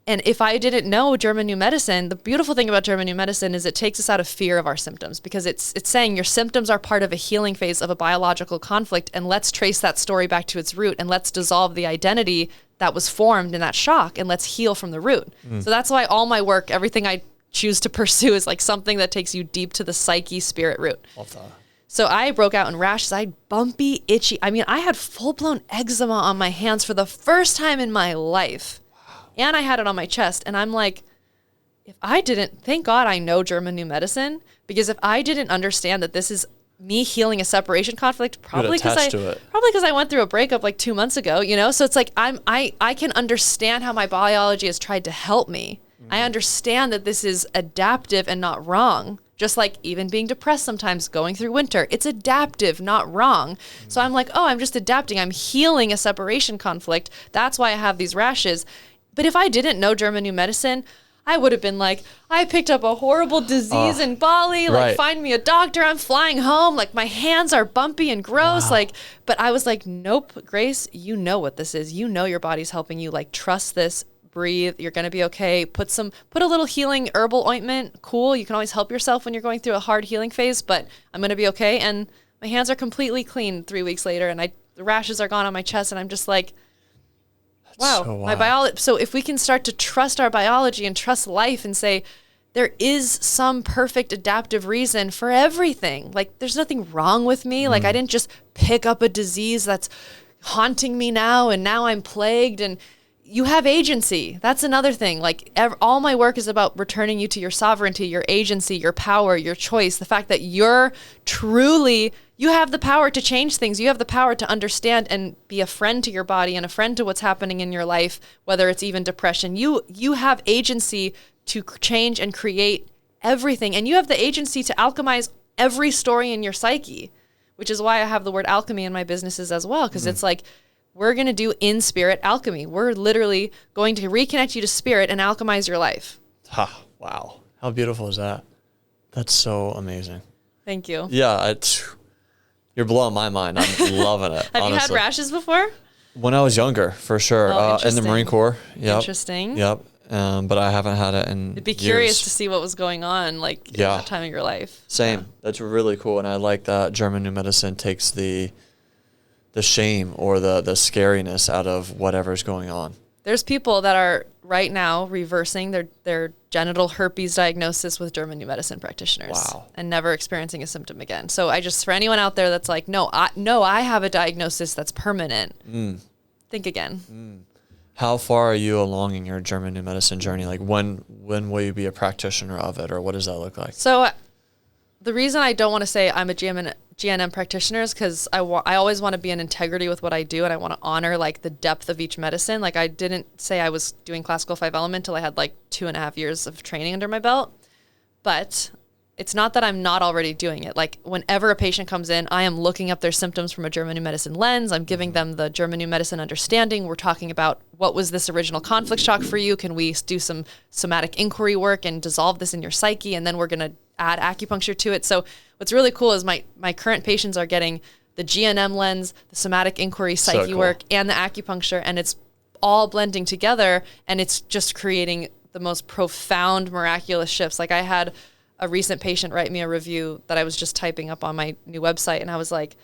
And if I didn't know German New Medicine, the beautiful thing about German New Medicine is it takes us out of fear of our symptoms, because it's saying your symptoms are part of a healing phase of a biological conflict, and let's trace that story back to its root, and let's dissolve the identity that was formed in that shock, and let's heal from the root. So that's why all my work, everything I choose to pursue, is like something that takes you deep to the psyche, spirit root. Love that. So I broke out in rashes. I had bumpy, itchy. I mean, I had full-blown eczema on my hands for the first time in my life. And I had it on my chest. And I'm like, if I didn't, thank God I know German New Medicine, because if I didn't understand that this is me healing a separation conflict, probably because I went through a breakup like 2 months ago, you know? So it's like, I can understand how my biology has tried to help me. I understand that this is adaptive and not wrong. Just like even being depressed sometimes, going through winter, it's adaptive, not wrong. So I'm like, oh, I'm just adapting. I'm healing a separation conflict. That's why I have these rashes. But if I didn't know German New Medicine, I would have been like, I picked up a horrible disease in Bali. Like, find me a doctor. I'm flying home. Like, my hands are bumpy and gross. Like, but I was like, nope, Grace, you know what this is. You know your body's helping you. Like, trust this. Breathe. You're going to be okay. Put a little healing herbal ointment. Cool. You can always help yourself when you're going through a hard healing phase, but I'm going to be okay. And my hands are completely clean 3 weeks later, and the rashes are gone on my chest, and I'm just like, wow, so my biology. So if we can start to trust our biology and trust life and say, there is some perfect adaptive reason for everything. Like, there's nothing wrong with me. Like, I didn't just pick up a disease that's haunting me now, and now I'm plagued. And you have agency. That's another thing. Like, all my work is about returning you to your sovereignty, your agency, your power, your choice. The fact that you have the power to change things. You have the power to understand and be a friend to your body and a friend to what's happening in your life, whether it's even depression. You have agency to change and create everything. And you have the agency to alchemize every story in your psyche, which is why I have the word alchemy in my businesses as well. Because it's like, we're going to do in spirit alchemy. We're literally going to reconnect you to spirit and alchemize your life. Wow. How beautiful is that? That's so amazing. Thank you. Yeah. You're blowing my mind. I'm loving it. Have you had rashes before? When I was younger, for sure. In the Marine Corps. Yep. Interesting. Yep. But I haven't had it in I'd be years. Curious to see what was going on, like, in that time of your life. Same. Yeah. That's really cool. And I like that German New Medicine takes the shame or the scariness out of whatever's going on. There's people that are right now reversing their genital herpes diagnosis with German New Medicine practitioners. Wow. And never experiencing a symptom again. So for anyone out there that's like, I have a diagnosis that's permanent. Think again. How far are you along in your German New Medicine journey? Like, when will you be a practitioner of it, or what does that look like? So the reason I don't want to say I'm a GNM practitioner is because I always want to be in integrity with what I do, and I want to honor like the depth of each medicine. Like, I didn't say I was doing classical 5 element till I had like 2.5 years of training under my belt. But it's not that I'm not already doing it. Like, whenever a patient comes in, I am looking up their symptoms from a German New Medicine lens. I'm giving them the German New Medicine understanding. We're talking about, what was this original conflict shock for you? Can we do some somatic inquiry work and dissolve this in your psyche? And then we're going to add acupuncture to it. So what's really cool is my current patients are getting the GNM lens, the somatic inquiry psyche work, and the acupuncture, and it's all blending together, and it's just creating the most profound, miraculous shifts. Like, I had a recent patient write me a review that I was just typing up on my new website, and I was like,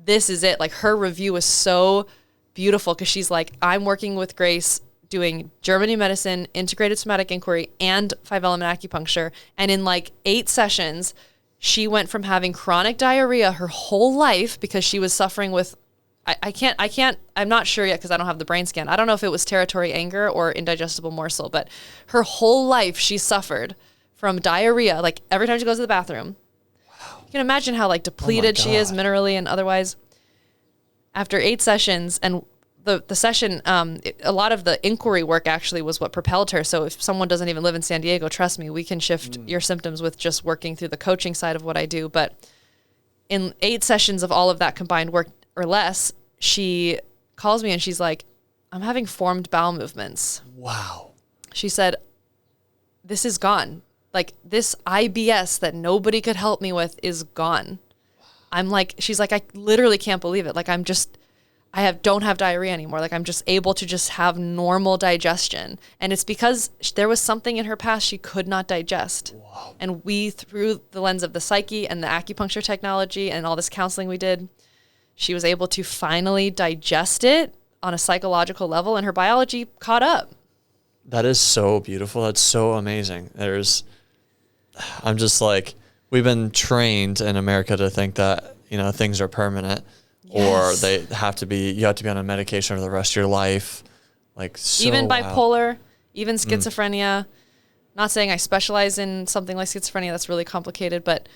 this is it. Like, her review was so beautiful, because she's like, I'm working with Grace doing German New Medicine, integrated somatic inquiry, and 5 element acupuncture. And in like 8 sessions, she went from having chronic diarrhea her whole life because she was suffering with, I'm not sure yet because I don't have the brain scan. I don't know if it was territory anger or indigestible morsel, but her whole life she suffered from diarrhea, like every time she goes to the bathroom. Wow. You can imagine how like depleted she is minerally and otherwise. After 8 sessions, and the session, a lot of the inquiry work actually was what propelled her. So if someone doesn't even live in San Diego, trust me, we can shift your symptoms with just working through the coaching side of what I do. But in 8 sessions of all of that combined work or less, she calls me and she's like, I'm having formed bowel movements. Wow. She said, this is gone. Like, this IBS that nobody could help me with is gone. I'm like, she's like, I literally can't believe it. Like, don't have diarrhea anymore. Like I'm just able to just have normal digestion. And it's because there was something in her past she could not digest. Wow. And we, through the lens of the psyche and the acupuncture technology and all this counseling we did, she was able to finally digest it on a psychological level, and her biology caught up. That is so beautiful. That's so amazing. I'm just like, we've been trained in America to think that, things are permanent. Yes. Or you have to be on a medication for the rest of your life. Like even bipolar, even schizophrenia. Not saying I specialize in something like schizophrenia. That's really complicated, but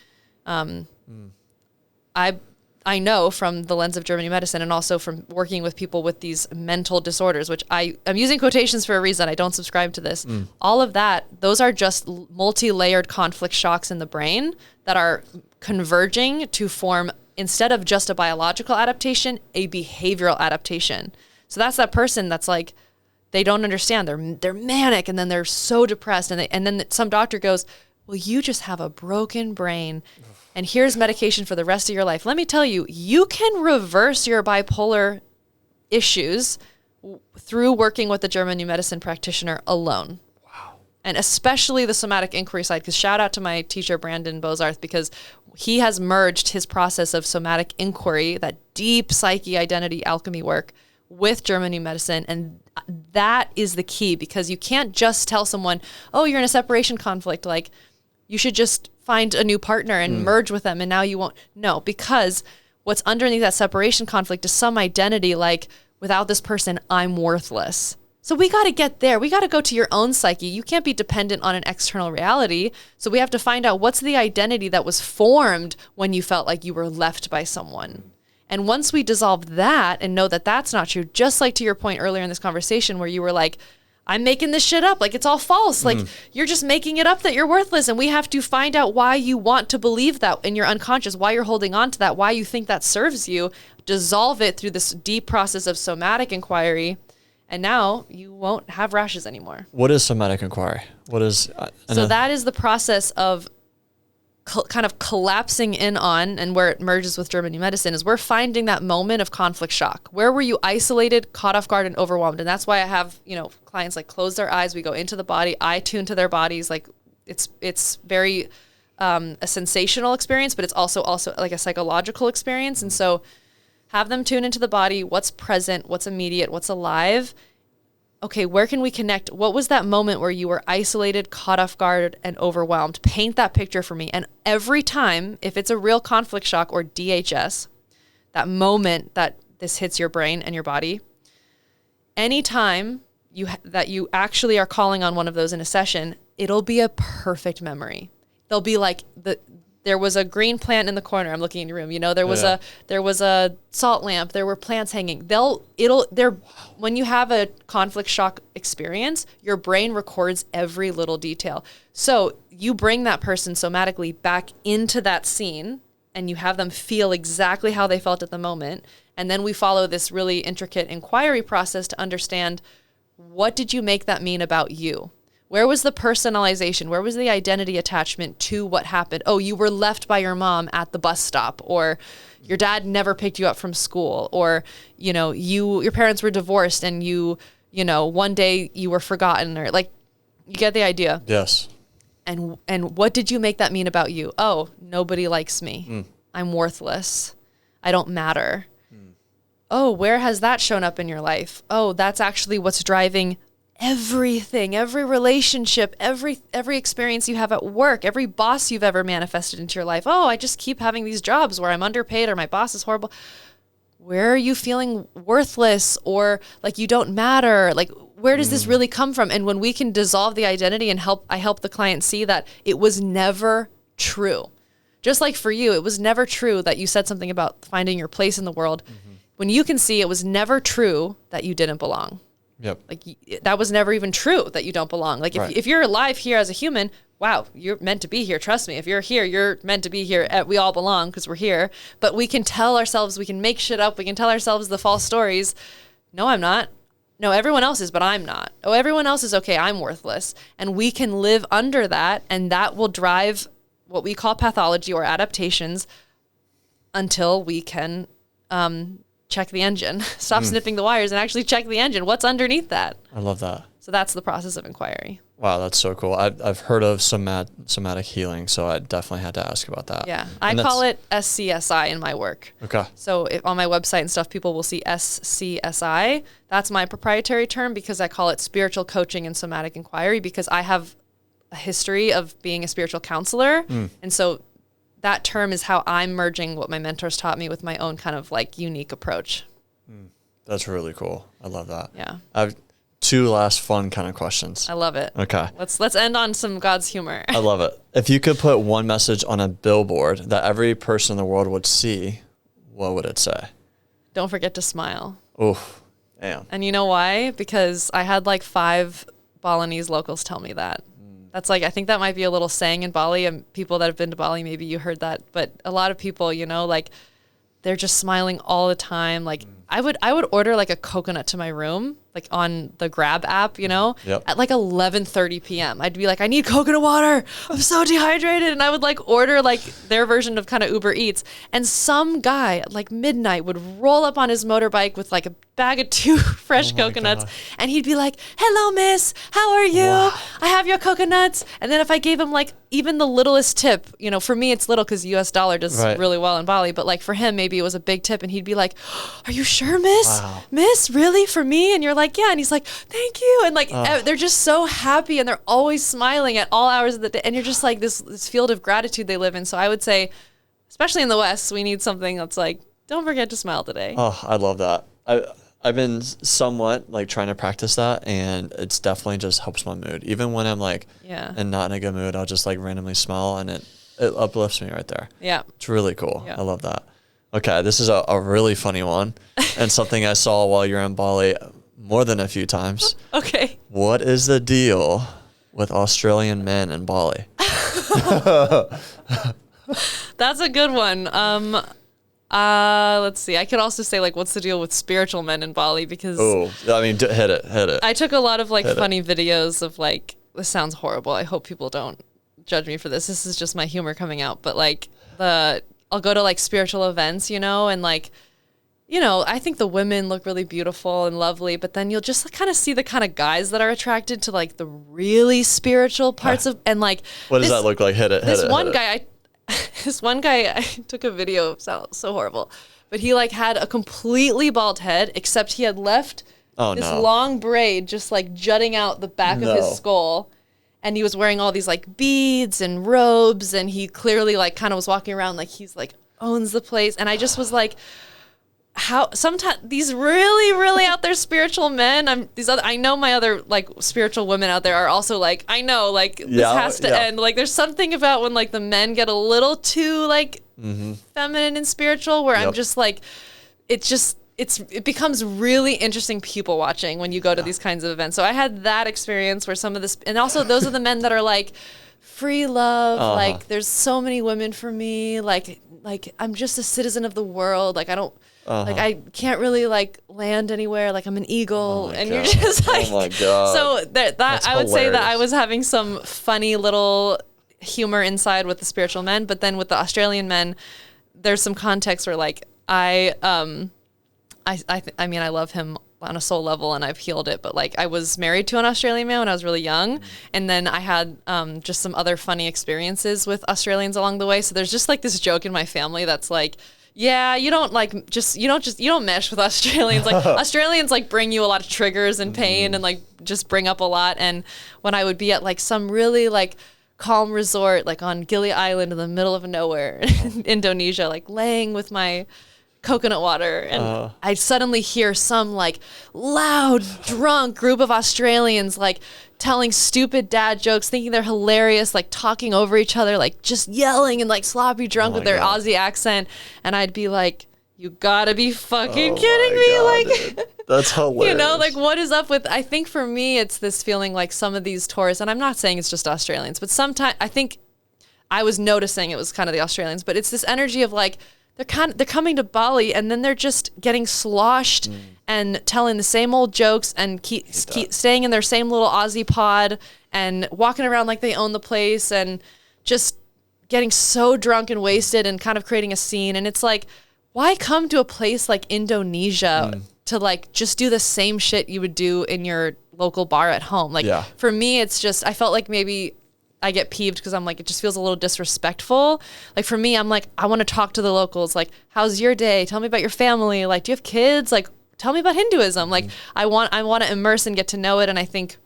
I know from the lens of German medicine and also from working with people with these mental disorders, which I'm using quotations for a reason. I don't subscribe to this. All of that, those are just multi-layered conflict shocks in the brain that are converging to form, instead of just a biological adaptation, a behavioral adaptation. So that's that person that's like, they don't understand. They're manic, and then they're so depressed, and then some doctor goes, well, you just have a broken brain, and here's medication for the rest of your life. Let me tell you, you can reverse your bipolar issues through working with a German new medicine practitioner alone. Wow. And especially the somatic inquiry side, because shout out to my teacher, Brandon Bozarth, because he has merged his process of somatic inquiry, that deep psyche identity alchemy work, with German new medicine. And that is the key, because you can't just tell someone, oh, you're in a separation conflict. Like, you should just find a new partner and merge with them, and now you won't. No, because what's underneath that separation conflict is some identity, like, without this person, I'm worthless. So we got to get there. We got to go to your own psyche. You can't be dependent on an external reality. So we have to find out, what's the identity that was formed when you felt like you were left by someone. And once we dissolve that and know that that's not true, just like to your point earlier in this conversation where you were like, I'm making this shit up. Like, it's all false. Like, you're just making it up that you're worthless. And we have to find out why you want to believe that in your unconscious, why you're holding on to that, why you think that serves you. Dissolve it through this deep process of somatic inquiry. And now you won't have rashes anymore. What is somatic inquiry? What is... So that is the process of kind of collapsing in on, and where it merges with German new medicine, is we're finding that moment of conflict shock. Where were you isolated, caught off guard, and overwhelmed? And that's why I have, clients like close their eyes. We go into the body. I tune to their bodies. Like, it's very a sensational experience, but it's also like a psychological experience. And so have them tune into the body, what's present, what's immediate, what's alive. Okay, where can we connect? What was that moment where you were isolated, caught off guard, and overwhelmed? Paint that picture for me. And every time, if it's a real conflict shock or DHS, that moment that this hits your brain and your body, anytime that you actually are calling on one of those in a session, it'll be a perfect memory. They'll be like, there was a green plant in the corner. I'm looking in your room. There was a salt lamp. There were plants hanging. When you have a conflict shock experience, your brain records every little detail. So you bring that person somatically back into that scene, and you have them feel exactly how they felt at the moment. And then we follow this really intricate inquiry process to understand, what did you make that mean about you? Where was the personalization? Where was the identity attachment to what happened? Oh, you were left by your mom at the bus stop, or your dad never picked you up from school, or, your parents were divorced and one day you were forgotten, or like, you get the idea. Yes. And what did you make that mean about you? Oh, nobody likes me. I'm worthless. I don't matter. Oh, where has that shown up in your life? Oh, that's actually what's driving everything, every relationship, every experience you have at work, every boss you've ever manifested into your life. Oh, I just keep having these jobs where I'm underpaid, or my boss is horrible. Where are you feeling worthless, or like you don't matter? Like, where does this really come from? And when we can dissolve the identity and I help the client see that it was never true. Just like for you, it was never true that you said something about finding your place in the world. When you can see it was never true that you didn't belong. Yep. Like, that was never even true that you don't belong. Like, if you're alive here as a human, wow, you're meant to be here. Trust me. If you're here, you're meant to be here. We all belong because we're here. But we can tell ourselves, we can make shit up. We can tell ourselves the false stories. No, I'm not. No, everyone else is, but I'm not. Oh, everyone else is okay. I'm worthless. And we can live under that. And that will drive what we call pathology or adaptations until we can check the engine. Stop snipping the wires and actually check the engine. What's underneath that? I love that. So that's the process of inquiry. Wow, that's so cool. I've heard of somatic healing, so I definitely had to ask about that. Yeah, I call it SCSI in my work. Okay. So on my website and stuff, people will see SCSI. That's my proprietary term because I call it spiritual coaching and somatic inquiry because I have a history of being a spiritual counselor. And so that term is how I'm merging what my mentors taught me with my own kind of like unique approach. That's really cool. I love that. Yeah. I have 2 last fun kind of questions. I love it. Okay. Let's end on some God's humor. I love it. If you could put one message on a billboard that every person in the world would see, what would it say? Don't forget to smile. Oof. Damn. And you know why? Because I had like 5 Balinese locals tell me that. That's like, I think that might be a little saying in Bali, and people that have been to Bali, maybe you heard that. But a lot of people, you know, like they're just smiling all the time. Like I would order like a coconut to my room, like on the Grab app, you know, at like 11:30 p.m. I'd be like, I need coconut water. I'm so dehydrated. And I would like order like their version of kind of Uber Eats. And some guy at like midnight would roll up on his motorbike with like a bag of 2 fresh coconuts. God. And he'd be like, hello, miss, how are you? Wow. I have your coconuts. And then if I gave him like even the littlest tip, you know, for me, it's little because US dollar does really well in Bali. But like for him, maybe it was a big tip. And he'd be like, are you sure, miss? Wow. Miss, really? For me? And you're like, yeah. And he's like, thank you. And like, they're just so happy and they're always smiling at all hours of the day. And you're just like this field of gratitude they live in. So I would say, especially in the West, we need something that's like, don't forget to smile today. Oh, I love that. I've been somewhat like trying to practice that, and it's definitely just helps my mood. Even when I'm like, and not in a good mood, I'll just like randomly smile, and it uplifts me right there. Yeah. It's really cool. Yeah. I love that. Okay. This is a really funny one and something I saw while you're in Bali more than a few times. Okay. What is the deal with Australian men in Bali? That's a good one. Let's see. I could also say like, what's the deal with spiritual men in Bali? Because I mean, hit it. I took a lot of like funny videos of like, this sounds horrible. I hope people don't judge me for this. This is just my humor coming out. But like I'll go to like spiritual events, you know, and like, you know, I think the women look really beautiful and lovely, but then you'll just kind of see the kind of guys that are attracted to like the really spiritual parts of, and like, what does that look like? This one guy, I took a video, so horrible, but he like had a completely bald head, except he had left this long braid just like jutting out the back of his skull. And he was wearing all these like beads and robes, and he clearly like kind of was walking around like he's like owns the place. And I just was like, how sometimes these really, really out there spiritual men, I know my other like spiritual women out there are also like, I know like this has to end. Like there's something about when like the men get a little too like feminine and spiritual where I'm just like, it becomes really interesting people watching when you go to these kinds of events. So I had that experience where some of this, and also those are the men that are like free love. Like there's so many women for me. Like I'm just a citizen of the world. Like I don't, like I can't really like land anywhere. Like I'm an eagle, and you're just like, oh my God. So that I would say that I was having some funny little humor inside with the spiritual men, but then with the Australian men, there's some context where like I mean, I love him on a soul level and I've healed it, but like I was married to an Australian man when I was really young. And then I had just some other funny experiences with Australians along the way. So there's just like this joke in my family that's like, yeah, you don't mesh with Australians. Like Australians like bring you a lot of triggers and pain and like just bring up a lot. And when I would be at like some really like calm resort, like on Gili Island in the middle of nowhere in Indonesia, like laying with my coconut water, and I suddenly hear some like loud drunk group of Australians like telling stupid dad jokes, thinking they're hilarious, like talking over each other, like just yelling and like sloppy drunk with their Aussie accent. And I'd be like, you gotta be fucking kidding me. God, like that's hilarious. You know, like what is up with, I think for me it's this feeling like some of these tourists, and I'm not saying it's just Australians, but sometimes I think I was noticing it was kind of the Australians, but it's this energy of like they're coming to Bali and then they're just getting sloshed and telling the same old jokes and keep staying in their same little Aussie pod and walking around like they own the place and just getting so drunk and wasted and kind of creating a scene. And it's like, why come to a place like Indonesia to like just do the same shit you would do in your local bar at home? Like for me, it's just, I felt like maybe I get peeved because I'm like, it just feels a little disrespectful. Like for me, I'm like, I want to talk to the locals. Like, how's your day? Tell me about your family. Like, do you have kids? Like, tell me about Hinduism. Like, I want to immerse and get to know it. And I think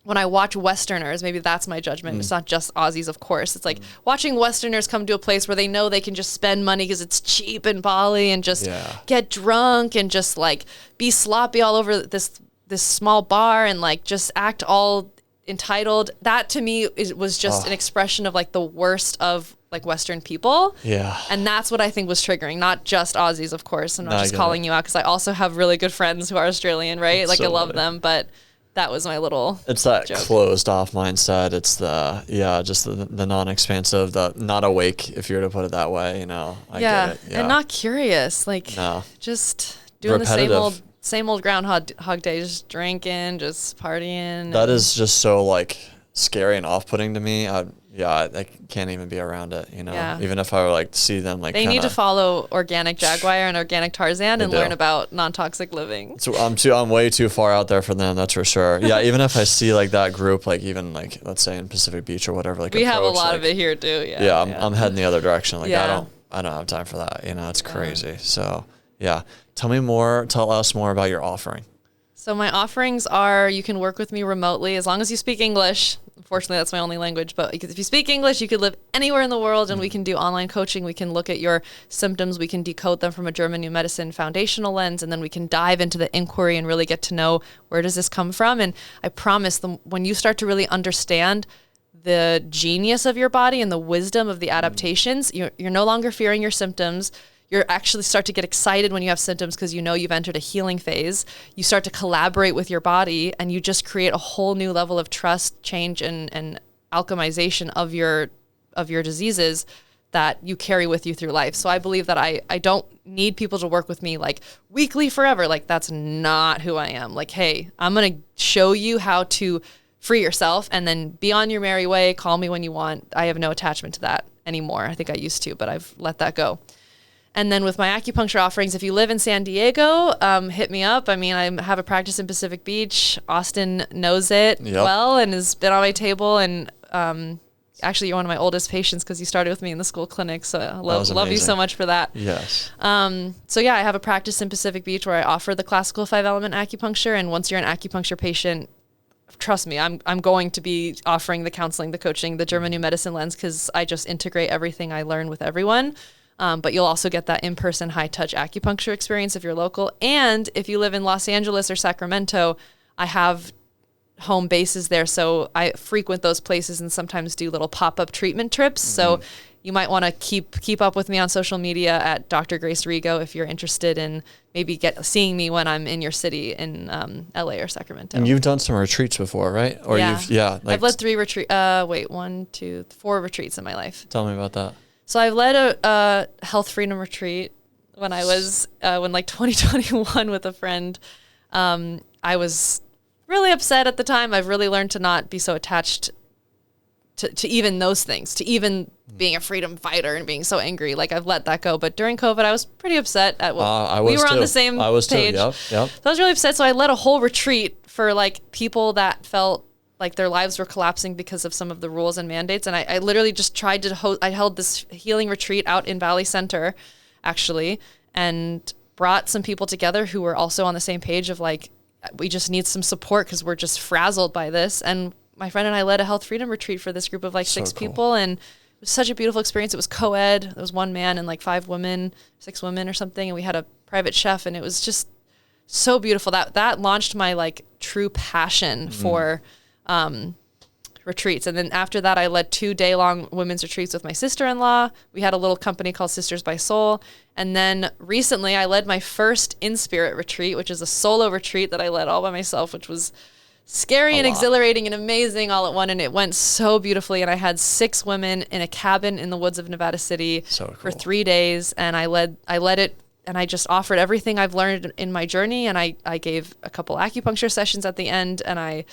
when I watch Westerners, maybe that's my judgment. It's not just Aussies, of course. It's like watching Westerners come to a place where they know they can just spend money because it's cheap in Bali and just get drunk and just like be sloppy all over this small bar and like just act all entitled. That to me was just an expression of like the worst of like Western people. Yeah. And that's what I think was triggering, not just Aussies, of course. I'm not just calling you out because I also have really good friends who are Australian, right? Like I love them, but that was my little It's that joke. Closed off mindset. It's just the non-expansive, the not awake, if you were to put it that way, you know. I get it. Yeah. And not curious, like just doing repetitive. the same old Groundhog Day, just drinking, just partying. That is just so like scary and off-putting to me. I can't even be around it, you know. Yeah. Even if I were like to see them like they need to follow Organic Jaguar and Organic Tarzan and learn about non-toxic living. So I'm way too far out there for them, that's for sure. Yeah, even if I see like that group, like even like let's say in Pacific Beach or whatever, like we have a lot of it here too. I'm heading the other direction. Like I don't have time for that. You know, it's crazy. So tell us more about your offering. So my offerings are, you can work with me remotely as long as you speak English. Unfortunately, that's my only language, but if you speak English, you could live anywhere in the world and we can do online coaching. We can look at your symptoms. We can decode them from a German New Medicine foundational lens, and then we can dive into the inquiry and really get to know where does this come from. And I promise when you start to really understand the genius of your body and the wisdom of the adaptations, you're no longer fearing your symptoms. You actually start to get excited when you have symptoms because you know you've entered a healing phase. You start to collaborate with your body and you just create a whole new level of trust, change, and alchemization of your diseases that you carry with you through life. So I believe that I don't need people to work with me like weekly forever. Like that's not who I am. Like, hey, I'm going to show you how to free yourself and then be on your merry way. Call me when you want. I have no attachment to that anymore. I think I used to, but I've let that go. And then with my acupuncture offerings, if you live in San Diego, hit me up. I mean, I have a practice in Pacific Beach. Austin knows it well and has been on my table. And actually, you're one of my oldest patients because you started with me in the school clinic. So I love you so much for that. Yes. So I have a practice in Pacific Beach where I offer the classical 5 element acupuncture. And once you're an acupuncture patient, trust me, I'm going to be offering the counseling, the coaching, the German New Medicine lens because I just integrate everything I learn with everyone. But you'll also get that in-person high-touch acupuncture experience if you're local. And if you live in Los Angeles or Sacramento, I have home bases there. So I frequent those places and sometimes do little pop-up treatment trips. So you might want to keep up with me on social media at Dr. Grace Rigo if you're interested in maybe seeing me when I'm in your city in LA or Sacramento. And you've done some retreats before, right? Or I've led 4 retreats in my life. Tell me about that. So I've led a health freedom retreat when I was, 2021 with a friend. I was really upset at the time. I've really learned to not be so attached to even those things, to even being a freedom fighter and being so angry. Like I've let that go. But during COVID, I was pretty upset at we were on the same page. Yep. So I was really upset. So I led a whole retreat for like people that felt like their lives were collapsing because of some of the rules and mandates. And I literally just tried to I held this healing retreat out in Bali Center, actually, and brought some people together who were also on the same page of like, we just need some support because we're just frazzled by this. And my friend and I led a health freedom retreat for this group of like 6 people. And it was such a beautiful experience. It was co-ed. There was 1 man and like 5 women, 6 women or something. And we had a private chef and it was just so beautiful. That launched my like true passion for retreats. And then after that, I led 2 day-long women's retreats with my sister-in-law. We had a little company called Sisters by Soul. And then recently I led my first In-Spirit retreat, which is a solo retreat that I led all by myself, which was scary and exhilarating and amazing all at once. And it went so beautifully. And I had 6 women in a cabin in the woods of Nevada City for 3 days. And I led it. And I just offered everything I've learned in my journey. And I gave a couple acupuncture sessions at the end. And I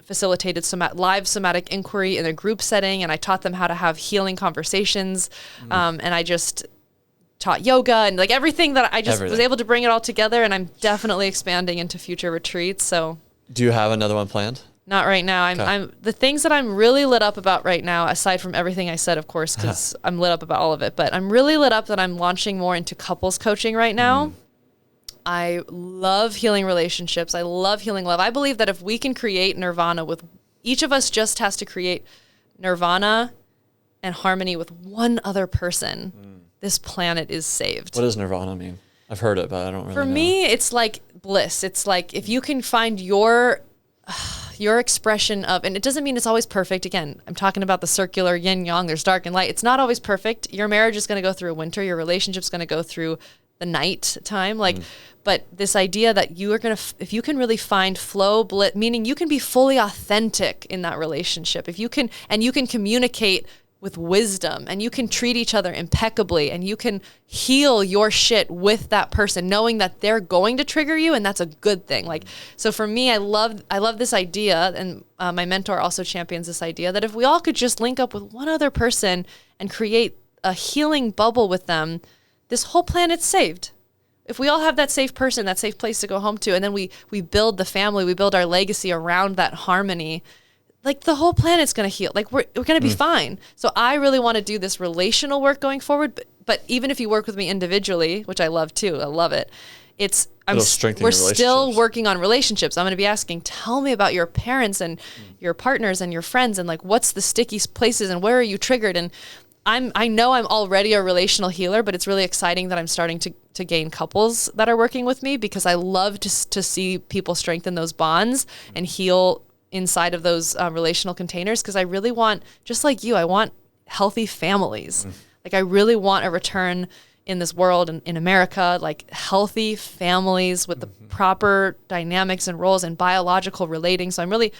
facilitated live somatic inquiry in a group setting, and I taught them how to have healing conversations. And I just taught yoga and like everything that I just was able to bring it all together. And I'm definitely expanding into future retreats. So do you have another one planned? Not right now. I'm the things that I'm really lit up about right now, aside from everything I said, of course, because I'm lit up about all of it, but I'm really lit up that I'm launching more into couples coaching right now. I love healing relationships. I love healing love. I believe that if we can create nirvana with each of us just has to create nirvana and harmony with one other person, this planet is saved. What does nirvana mean? I've heard it, but I don't really know. For me, it's like bliss. It's like if you can find your expression of, and it doesn't mean it's always perfect. Again, I'm talking about the circular yin yang, there's dark and light. It's not always perfect. Your marriage is going to go through a winter. Your relationship's going to go through the night time. But this idea that you are going to, if you can really find flow, bliss, meaning you can be fully authentic in that relationship. If you can, and you can communicate with wisdom and you can treat each other impeccably and you can heal your shit with that person, knowing that they're going to trigger you. And that's a good thing. Like, so for me, I love this idea. And my mentor also champions this idea that if we all could just link up with one other person and create a healing bubble with them, this whole planet's saved. If we all have that safe person, that safe place to go home to, and then we build the family, we build our legacy around that harmony, like the whole planet's going to heal. Like we're going to be fine. So I really want to do this relational work going forward. But even if you work with me individually, which I love too, I love it. We're still working on relationships. I'm going to be asking, tell me about your parents and your partners and your friends and like, what's the sticky places and where are you triggered? And I know I'm already a relational healer, but it's really exciting that I'm starting to gain couples that are working with me because I love to see people strengthen those bonds and heal inside of those relational containers, because I really want, just like you, I want healthy families. Like I really want a return in this world and in America, like healthy families with the proper dynamics and roles and biological relating. So I'm really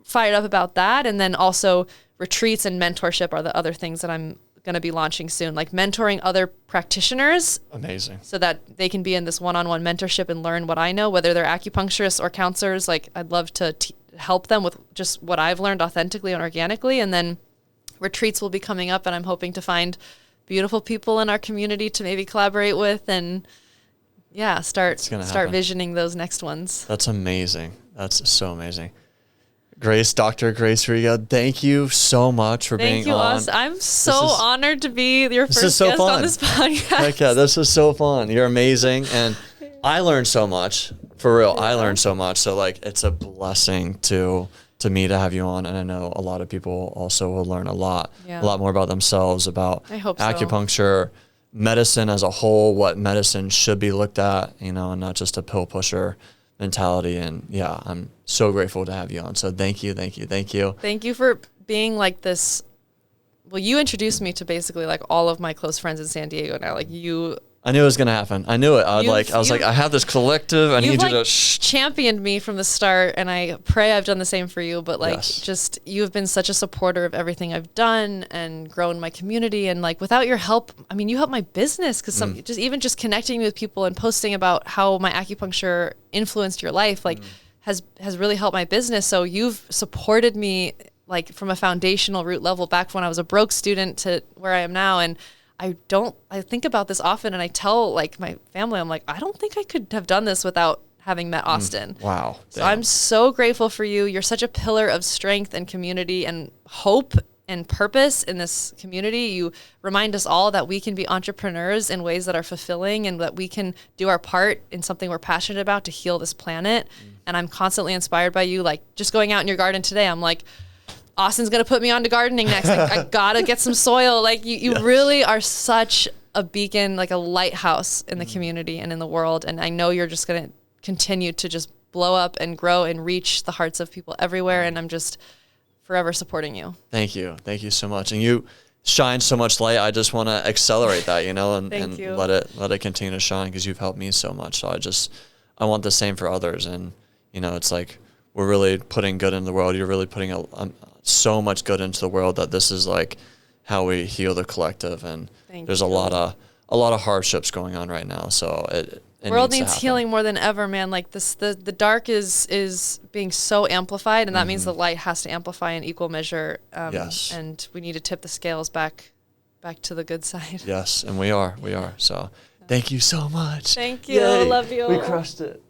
fired up about that. And then also retreats and mentorship are the other things that I'm going to be launching soon, like mentoring other practitioners. Amazing. So that they can be in this one-on-one mentorship and learn what I know, whether they're acupuncturists or counselors. Like I'd love to help them with just what I've learned authentically and organically. And then retreats will be coming up, and I'm hoping to find beautiful people in our community to maybe collaborate with and start visioning those next ones. That's amazing. That's so amazing. Grace, Dr. Grace Riga, thank you so much for being on. Thank you, I'm so honored to be your first guest on this podcast. Heck yeah, this is so fun. You're amazing. And I learned so much. For real, I learned so much. So like, it's a blessing to me to have you on. And I know a lot of people also will learn a lot more about themselves, about acupuncture, medicine as a whole, what medicine should be looked at, and not just a pill pusher mentality. And I'm so grateful to have you on. So thank you. Thank you for being like this. Well, you introduced me to basically like all of my close friends in San Diego now. Like I knew it was going to happen. I knew it. I was like, I have this collective. I need you to championed me from the start, and I pray I've done the same for you. But like, just you've been such a supporter of everything I've done and grown my community. And like, without your help, I mean, you helped my business because just connecting with people and posting about how my acupuncture influenced your life, like has really helped my business. So you've supported me like from a foundational root level back when I was a broke student to where I am now. And I think about this often, and I tell like my family, I'm like, I don't think I could have done this without having met Austin. Wow. So I'm so grateful for you. You're such a pillar of strength and community and hope and purpose in this community. You remind us all that we can be entrepreneurs in ways that are fulfilling and that we can do our part in something we're passionate about to heal this planet. And I'm constantly inspired by you. Like just going out in your garden today, I'm like, Austin's going to put me on to gardening next. Like, I got to get some soil. Like you really are such a beacon, like a lighthouse in the community and in the world. And I know you're just going to continue to just blow up and grow and reach the hearts of people everywhere. And I'm just forever supporting you. Thank you. Thank you so much. And you shine so much light. I just want to accelerate that, and let it continue to shine because you've helped me so much. So I want the same for others. And, it's like, we're really putting good into the world. You're really putting so much good into the world that this is like how we heal the collective. And there's a lot of hardships going on right now. So it world needs healing more than ever, man. Like this, the dark is being so amplified, and that means the light has to amplify in equal measure. And we need to tip the scales back back to the good side. Yes, and we are. So thank you so much. Thank you. Yay. Love you. We crushed it.